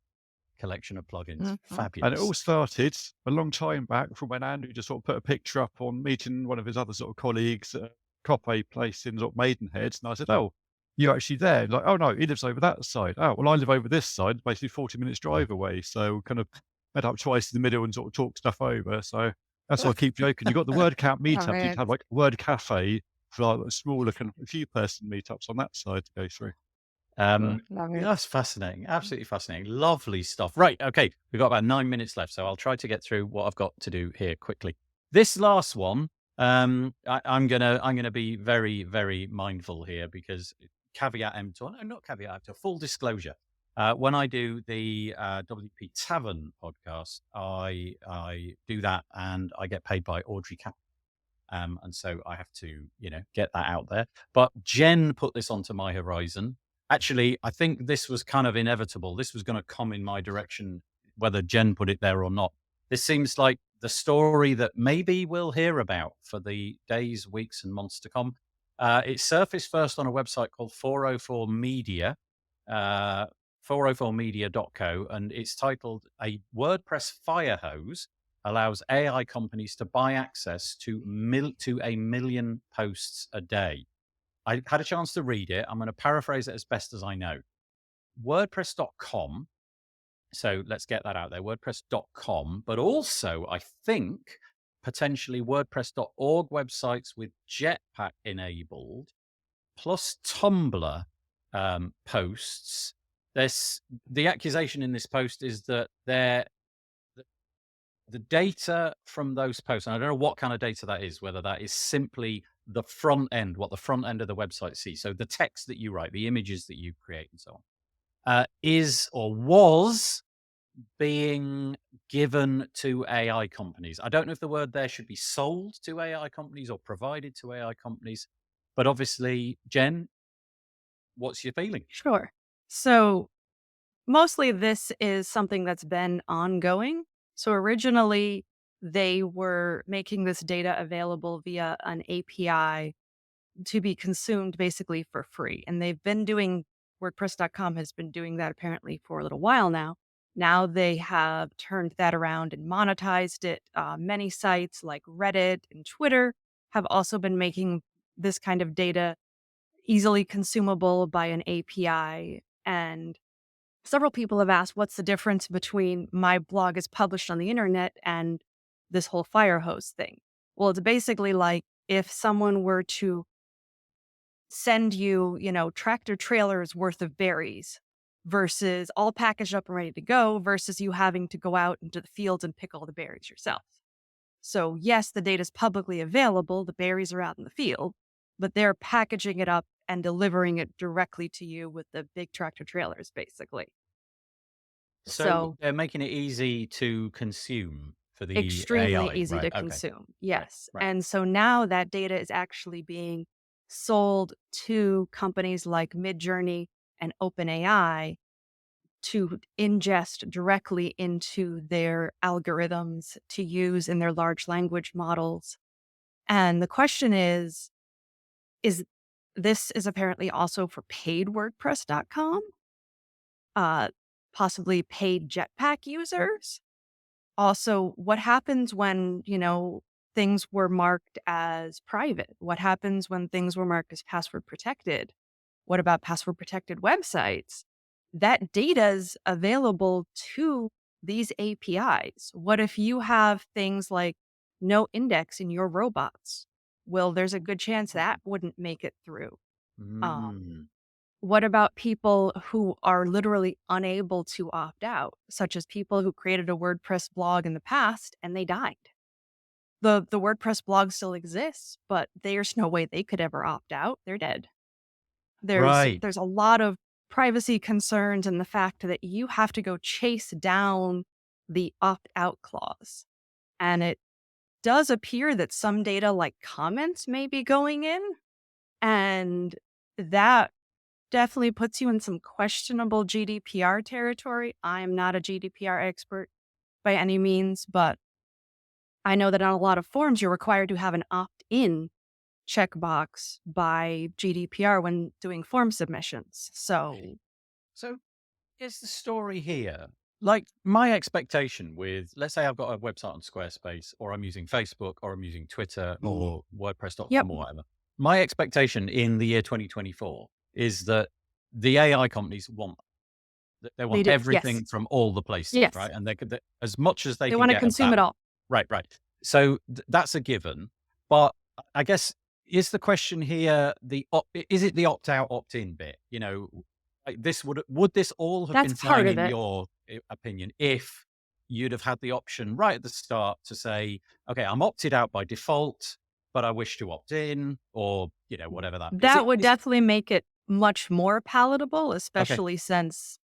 collection of plugins. Fabulous. And it all started a long time back from when Andrew just sort of put a picture up on meeting one of his other sort of colleagues at a coffee place in sort of Maidenhead. And I said, oh, you're actually there? Like, oh no, he lives over that side. Oh, well, I live over this side, basically 40 minutes drive away. So kind of met up twice in the middle and sort of talked stuff over. So that's why I keep joking. You've got the WordCamp meetup. You'd have like a Word Cafe for like smaller kind of a few person meetups on that side to go through. Love it. That's fascinating. Absolutely fascinating. Lovely stuff. Right. Okay. We've got about 9 minutes left. So I'll try to get through what I've got to do here quickly. This last one, I'm gonna be very, very mindful here because caveat emptor, no, not caveat emptor, full disclosure. When I do the WP Tavern podcast, I do that and I get paid by Audrey Cap. And so I have to, get that out there. But Jen put this onto my horizon. Actually, I think this was kind of inevitable. This was going to come in my direction, whether Jen put it there or not. This seems like the story that maybe we'll hear about for the days, weeks, and months to come. It surfaced first on a website called 404 Media, 404media.co, and it's titled "A WordPress Fire Hose Allows AI Companies to Buy Access to a million posts a day." I had a chance to read it. I'm going to paraphrase it as best as I know. WordPress.com. So let's get that out there. WordPress.com, but also I think potentially WordPress.org websites with Jetpack enabled, plus Tumblr posts. The accusation in this post is that the data from those posts, and I don't know what kind of data that is, whether that is simply the front end, what the front end of the website sees. So the text that you write, the images that you create and so on, is or was being given to AI companies. I don't know if the word there should be sold to AI companies or provided to AI companies, but obviously, Jen, what's your feeling? Sure. So mostly this is something that's been ongoing. So originally, they were making this data available via an API to be consumed basically for free. And they've been doing, WordPress.com has been doing that apparently for a little while now. Now they have turned that around and monetized it. Many sites like Reddit and Twitter have also been making this kind of data easily consumable by an API. And several people have asked, what's the difference between my blog is published on the internet and this whole Firehose thing? Well, it's basically like if someone were to send you, tractor trailers worth of berries versus all packaged up and ready to go versus you having to go out into the fields and pick all the berries yourself. So yes, the data is publicly available. The berries are out in the field, but they're packaging it up and delivering it directly to you with the big tractor trailers, basically. So they're making it easy to consume for the Extremely AI, easy right? to Okay. consume. Yes. Right. And so now that data is actually being sold to companies like Midjourney and OpenAI to ingest directly into their algorithms to use in their large language models. And the question is this is apparently also for paid WordPress.com, possibly paid Jetpack users. Also, what happens when, things were marked as private? What happens when things were marked as password protected? What about password protected websites? That data is available to these APIs. What if you have things like no index in your robots? Well, there's a good chance that wouldn't make it through. Um, Mm. what about people who are literally unable to opt out, such as people who created a WordPress blog in the past and they died? The WordPress blog still exists, but there's no way they could ever opt out. They're dead. Right. There's a lot of privacy concerns and the fact that you have to go chase down the opt-out clause. And it does appear that some data like comments may be going in, and that definitely puts you in some questionable GDPR territory. I am not a GDPR expert by any means, but I know that on a lot of forms, you're required to have an opt-in checkbox by GDPR when doing form submissions. So Is the story here? Like my expectation with, let's say I've got a website on Squarespace, or I'm using Facebook, or I'm using Twitter, or WordPress.com, Yep. or whatever. My expectation in the year 2024 is that the AI companies want they want do, everything yes. from all the places, Yes. right? And they could, as much as they can want to get consume it all. Right. So that's a given. But I guess, is the question here is it the opt-out, opt-in bit? Like this would this all have That's been part fine of in it. your opinion if you'd have had the option right at the start to say, okay, I'm opted out by default, but I wish to opt in, or whatever that. That would definitely make it much more palatable, especially since,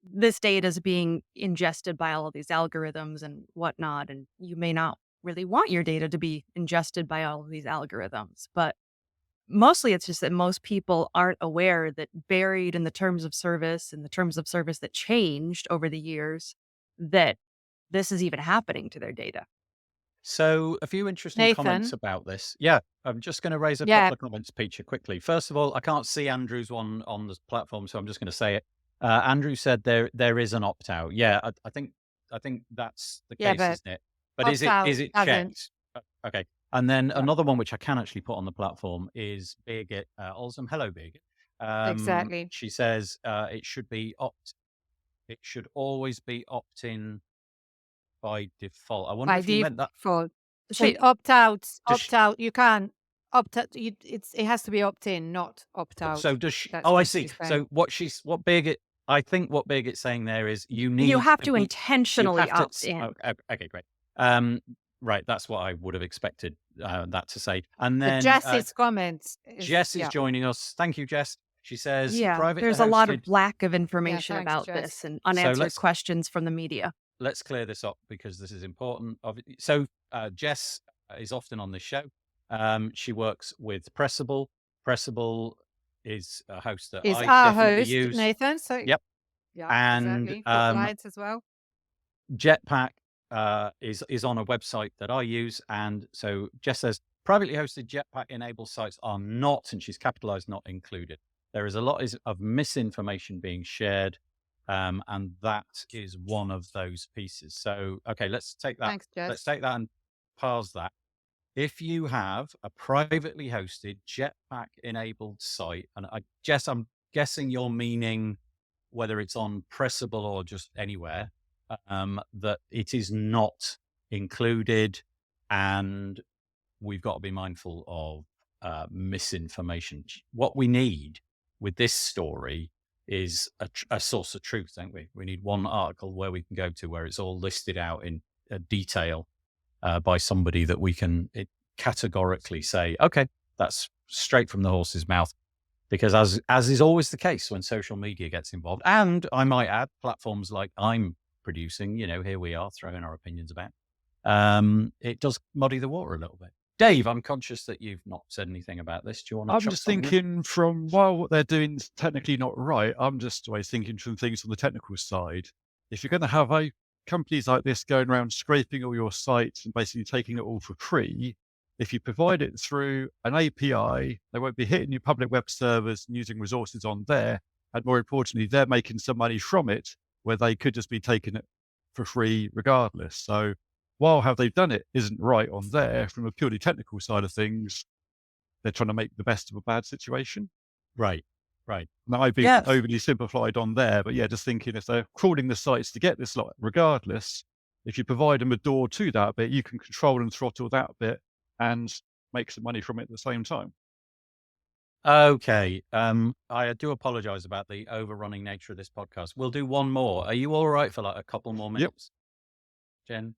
this data is being ingested by all of these algorithms and whatnot, and you may not really want your data to be ingested by all of these algorithms. But mostly it's just that most people aren't aware that buried in the terms of service and the terms of service that changed over the years, that this is even happening to their data. So a few interesting comments Nathan. about this. Yeah, I'm just going to raise a couple of comments, Peacher, quickly. First of all, I can't see Andrew's one on the platform, so I'm just going to say it. Andrew said there is an opt out. Yeah, I think that's the case, but isn't it? But is it doesn't. checked? Okay. And then another one which I can actually put on the platform is Birgit Olsum. Hello, Birgit. Exactly. She says it should always be opt in by default. I wonder By if you meant that. default. So Opt out. Does Opt out. You can't opt out. It has to be opt in, not opt out. So does she? That's Oh, I what see. she's saying. So what Birgit? I think what Birgit's saying there is you have to intentionally opt in. Okay, great. Right, that's what I would have expected that to say. And then Jess's comments. Jess is joining us. Thank you, Jess. She says, private there's a lot of lack of information thanks, about Jess. this and unanswered questions from the media. Let's clear this up because this is important. So Jess is often on this show. She works with Pressable. Pressable is a host that Is I our definitely host, use. Nathan. So Yep. Yeah, And exactly. For clients as well. Jetpack is on a website that I use. And so Jess says, privately hosted Jetpack enabled sites are not, and she's capitalized, not included. There is a lot of misinformation being shared. And that is one of those pieces. So, okay, let's take that. Thanks, Jess. Let's take that and parse that. If you have a privately hosted Jetpack enabled site, and Jess, I'm guessing you're meaning whether it's on Pressable or just anywhere, that it is not included, and we've got to be mindful of misinformation. What we need with this story is a source of truth, don't we? We need one article where we can go to where it's all listed out in detail by somebody that we can categorically say, okay, that's straight from the horse's mouth. Because as is always the case when social media gets involved, and I might add platforms like I'm producing, here we are throwing our opinions about, it does muddy the water a little bit. Dave, I'm conscious that you've not said anything about this. Do you want to? I'm just thinking from, while what they're doing is technically not right, I'm just always thinking from things on the technical side. If you're going to have companies like this going around scraping all your sites and basically taking it all for free, if you provide it through an API, they won't be hitting your public web servers and using resources on there. And more importantly, they're making some money from it where they could just be taking it for free regardless. So while how they've done it isn't right on there, from a purely technical side of things, they're trying to make the best of a bad situation. Right. Now, I've been overly simplified on there, but yeah, just thinking if they're crawling the sites to get this lot, regardless, if you provide them a door to that bit, you can control and throttle that bit and make some money from it at the same time. Okay. I do apologize about the overrunning nature of this podcast. We'll do one more. Are you all right for like a couple more minutes? Yep. Jen,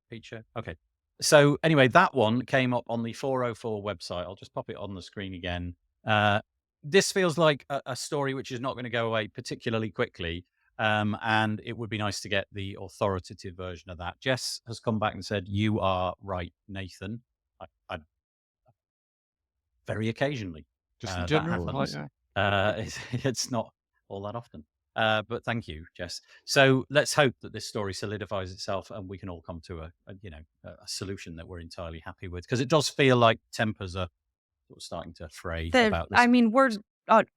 Peter? Okay. So anyway, that one came up on the 404 website. I'll just pop it on the screen again. This feels like a story which is not going to go away particularly quickly. And it would be nice to get the authoritative version of that. Jess has come back and said, you are right, Nathan. I very occasionally. Just in general, that happens. It's not all that often. But thank you, Jess. So let's hope that this story solidifies itself and we can all come to a solution that we're entirely happy with, because it does feel like tempers are sort of starting to fray about this. I mean,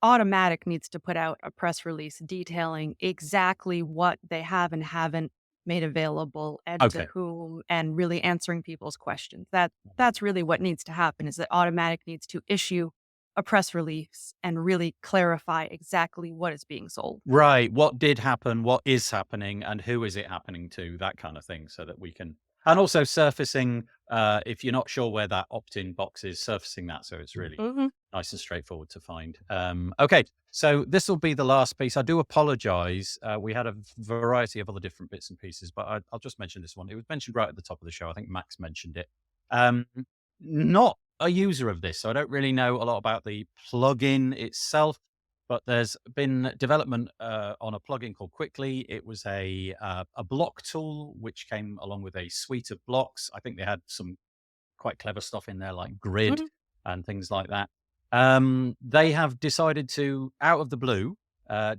Automatic needs to put out a press release detailing exactly what they have and haven't made available and to whom, and really answering people's questions. That's really what needs to happen, is that Automatic needs to issue a press release and really clarify exactly what is being sold. Right. What did happen, what is happening, and who is it happening to, that kind of thing, so that we can, and also surfacing, if you're not sure where that opt-in box is, surfacing that so it's really nice and straightforward to find. Okay, so this will be the last piece. I do apologize. We had a variety of other different bits and pieces, but I'll just mention this one. It was mentioned right at the top of the show. I think Max mentioned it. Not a user of this, so I don't really know a lot about the plugin itself, but there's been development on a plugin called Cwicly. It was a block tool which came along with a suite of blocks. I think they had some quite clever stuff in there like grid and things like that. They have decided to, out of the blue,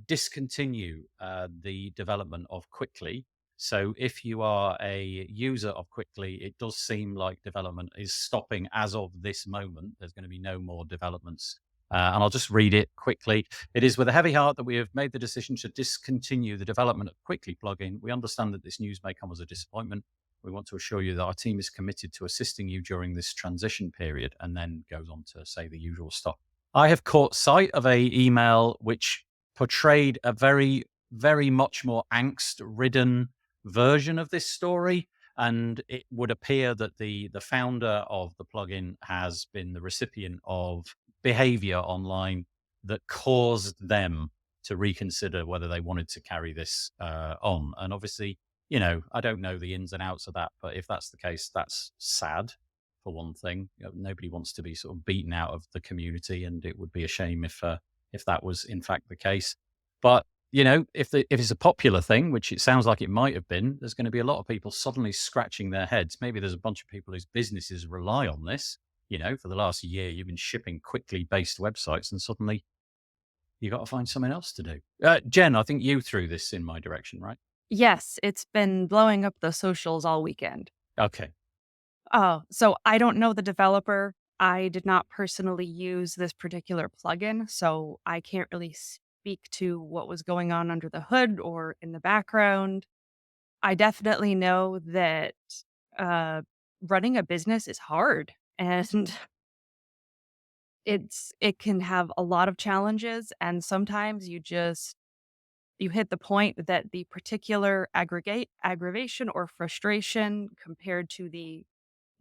discontinue the development of Cwicly. So if you are a user of Cwicly, it does seem like development is stopping as of this moment. There's going to be no more developments. And I'll just read it quickly. It is with a heavy heart that we have made the decision to discontinue the development of Cwicly plugin. We understand that this news may come as a disappointment. We want to assure you that our team is committed to assisting you during this transition period, and then goes on to say the usual stuff. I have caught sight of a email which portrayed a very, very much more angst-ridden version of this story, and it would appear that the founder of the plugin has been the recipient of behavior online that caused them to reconsider whether they wanted to carry this on. And obviously, I don't know the ins and outs of that, but if that's the case, that's sad, for one thing. Nobody wants to be sort of beaten out of the community, and it would be a shame if that was in fact the case. But if it's a popular thing, which it sounds like it might have been, there's going to be a lot of people suddenly scratching their heads. Maybe there's a bunch of people whose businesses rely on this. For the last year, you've been shipping Cwicly based websites, and suddenly, you got to find something else to do. Jen, I think you threw this in my direction, right? Yes, it's been blowing up the socials all weekend. Okay. Oh, so I don't know the developer. I did not personally use this particular plugin, so I can't really speak to what was going on under the hood or in the background. I definitely know that uh, running a business is hard, and it can have a lot of challenges, and sometimes you hit the point that the particular aggravation or frustration compared to the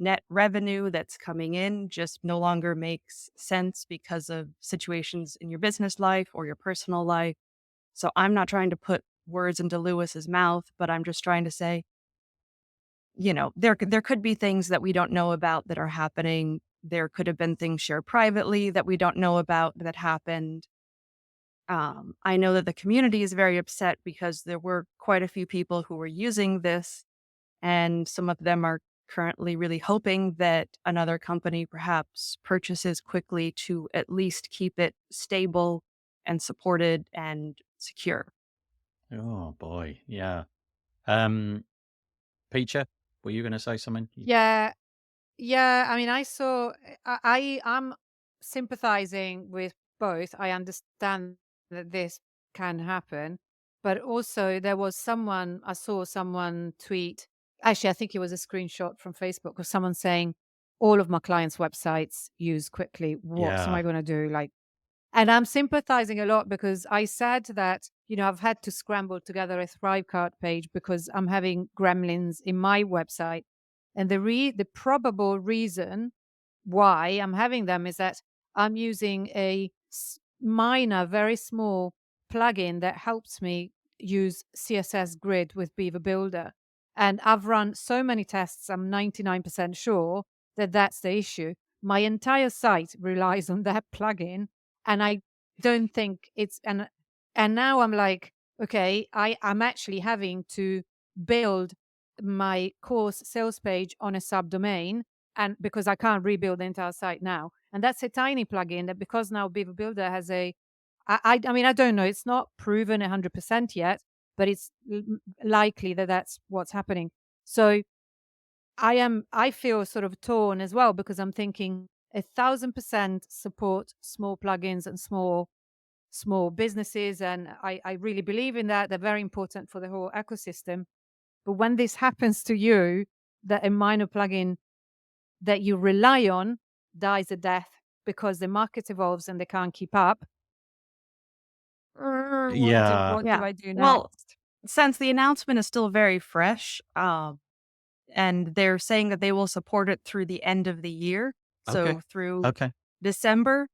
net revenue that's coming in just no longer makes sense because of situations in your business life or your personal life. So I'm not trying to put words into Lewis's mouth, but I'm just trying to say, there could be things that we don't know about that are happening. There could have been things shared privately that we don't know about that happened. I know that the community is very upset because there were quite a few people who were using this, and some of them are currently really hoping that another company perhaps purchases Cwicly to at least keep it stable and supported and secure. Oh boy, yeah. Peacher, were you going to say something? Yeah. Yeah. I mean, I'm sympathizing with both. I understand that this can happen, but also I saw someone tweet, actually, I think it was a screenshot from Facebook of someone saying, all of my clients' websites use Cwicly. What am Yeah. I going to do? And I'm sympathizing a lot because I said that, I've had to scramble together a Thrivecart page because I'm having gremlins in my website. And the probable reason why I'm having them is that I'm using a minor, very small plugin that helps me use CSS grid with Beaver Builder. And I've run so many tests, I'm 99% sure that that's the issue. My entire site relies on that plugin, and I don't think and now I'm like, okay, I'm actually having to build my course sales page on a subdomain, and because I can't rebuild the entire site now. And that's a tiny plugin that, because now Beaver Builder has I mean, I don't know, it's not proven 100% yet, but it's likely that that's what's happening. So I feel sort of torn as well, because I'm thinking 1,000% support small plugins and small businesses, and I really believe in that. They're very important for the whole ecosystem. But when this happens to you, that a minor plugin that you rely on dies a death because the market evolves and they can't keep up, Yeah. what do I do Well, next? since the announcement is still very fresh, and they're saying that they will support it through the end of the year, Okay. so through Okay. December.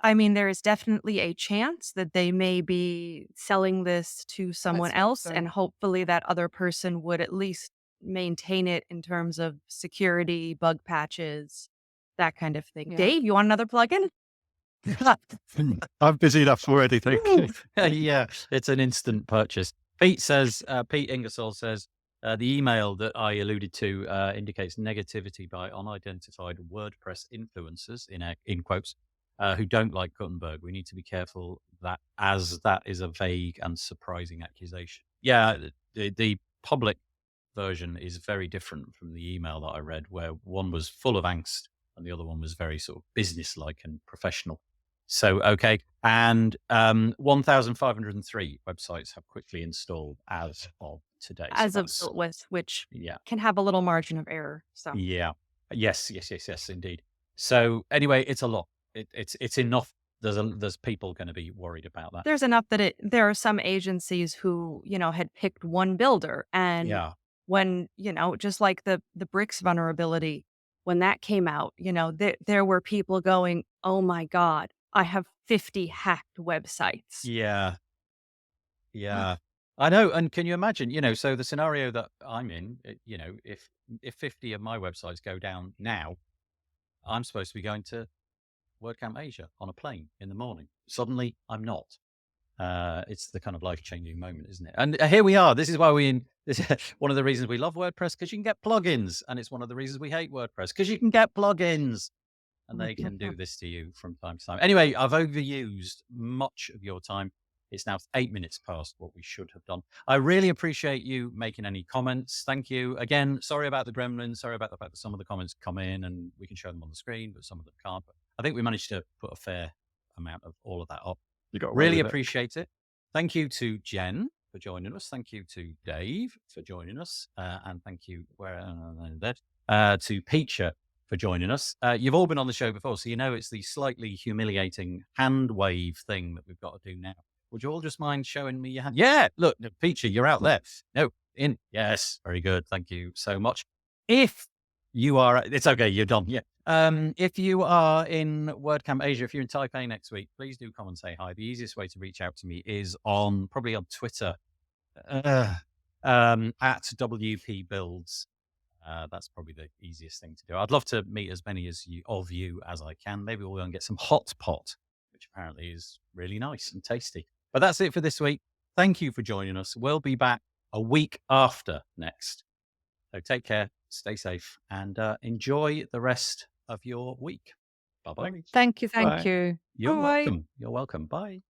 I mean, there is definitely a chance that they may be selling this to someone Let's hope else, so. and hopefully that other person would at least maintain it in terms of security, bug patches, that kind of thing. Yeah. Dave, you want another plugin? I'm busy enough already, thank you. Yeah, it's an instant purchase. Pete Ingersoll says, the email that I alluded to indicates negativity by unidentified WordPress influencers, in quotes, who don't like Gutenberg. We need to be careful that is a vague and surprising accusation. Yeah, the public version is very different from the email that I read, where one was full of angst and the other one was very sort of business-like and professional. So, okay. And 1,503 websites have Cwicly installed as of today. As So of built with, which yeah. can have a little margin of error. So Yeah. Yes, indeed. So anyway, it's a lot. It's enough. There's people going to be worried about that. there's enough that there are some agencies who, had picked one builder, and Yeah. when, just like the bricks vulnerability, when that came out, there were people going, oh my God, I have 50 hacked websites. Yeah. Yeah. I know. And can you imagine, so the scenario that I'm in, if 50 of my websites go down now, I'm supposed to be going to WordCamp Asia on a plane in the morning. Suddenly I'm not. It's the kind of life-changing moment, isn't it? And here we are. This is why this is one of the reasons we love WordPress, because you can get plugins. And it's one of the reasons we hate WordPress, because you can get plugins. and they can do this to you from time to time. Anyway, I've overused much of your time. It's now 8 minutes past what we should have done. I really appreciate you making any comments. Thank you. Again, sorry about the gremlins. Sorry about the fact that some of the comments come in and we can show them on the screen, but some of them can't. But I think we managed to put a fair amount of all of that up. You got really appreciate it. Thank you to Jen for joining us. Thank you to Dave for joining us. And thank you to Peacher for joining us. You've all been on the show before, so you know it's the slightly humiliating hand wave thing that we've got to do now. Would you all just mind showing me your hand? Yeah, look, Peacher, you're out there. No, in. Yes, very good. Thank you so much. If you are, it's okay, you're done. Yeah. If you are in WordCamp Asia, if you're in Taipei next week, please do come and say hi. The easiest way to reach out to me is probably on Twitter, at WP Builds. That's probably the easiest thing to do. I'd love to meet as many of you as I can. Maybe we'll go and get some hot pot, which apparently is really nice and tasty. But that's it for this week. Thank you for joining us. We'll be back a week after next. So take care, stay safe, and enjoy the rest of your week. Bye-bye. Thank you. You're welcome. You're welcome. Bye.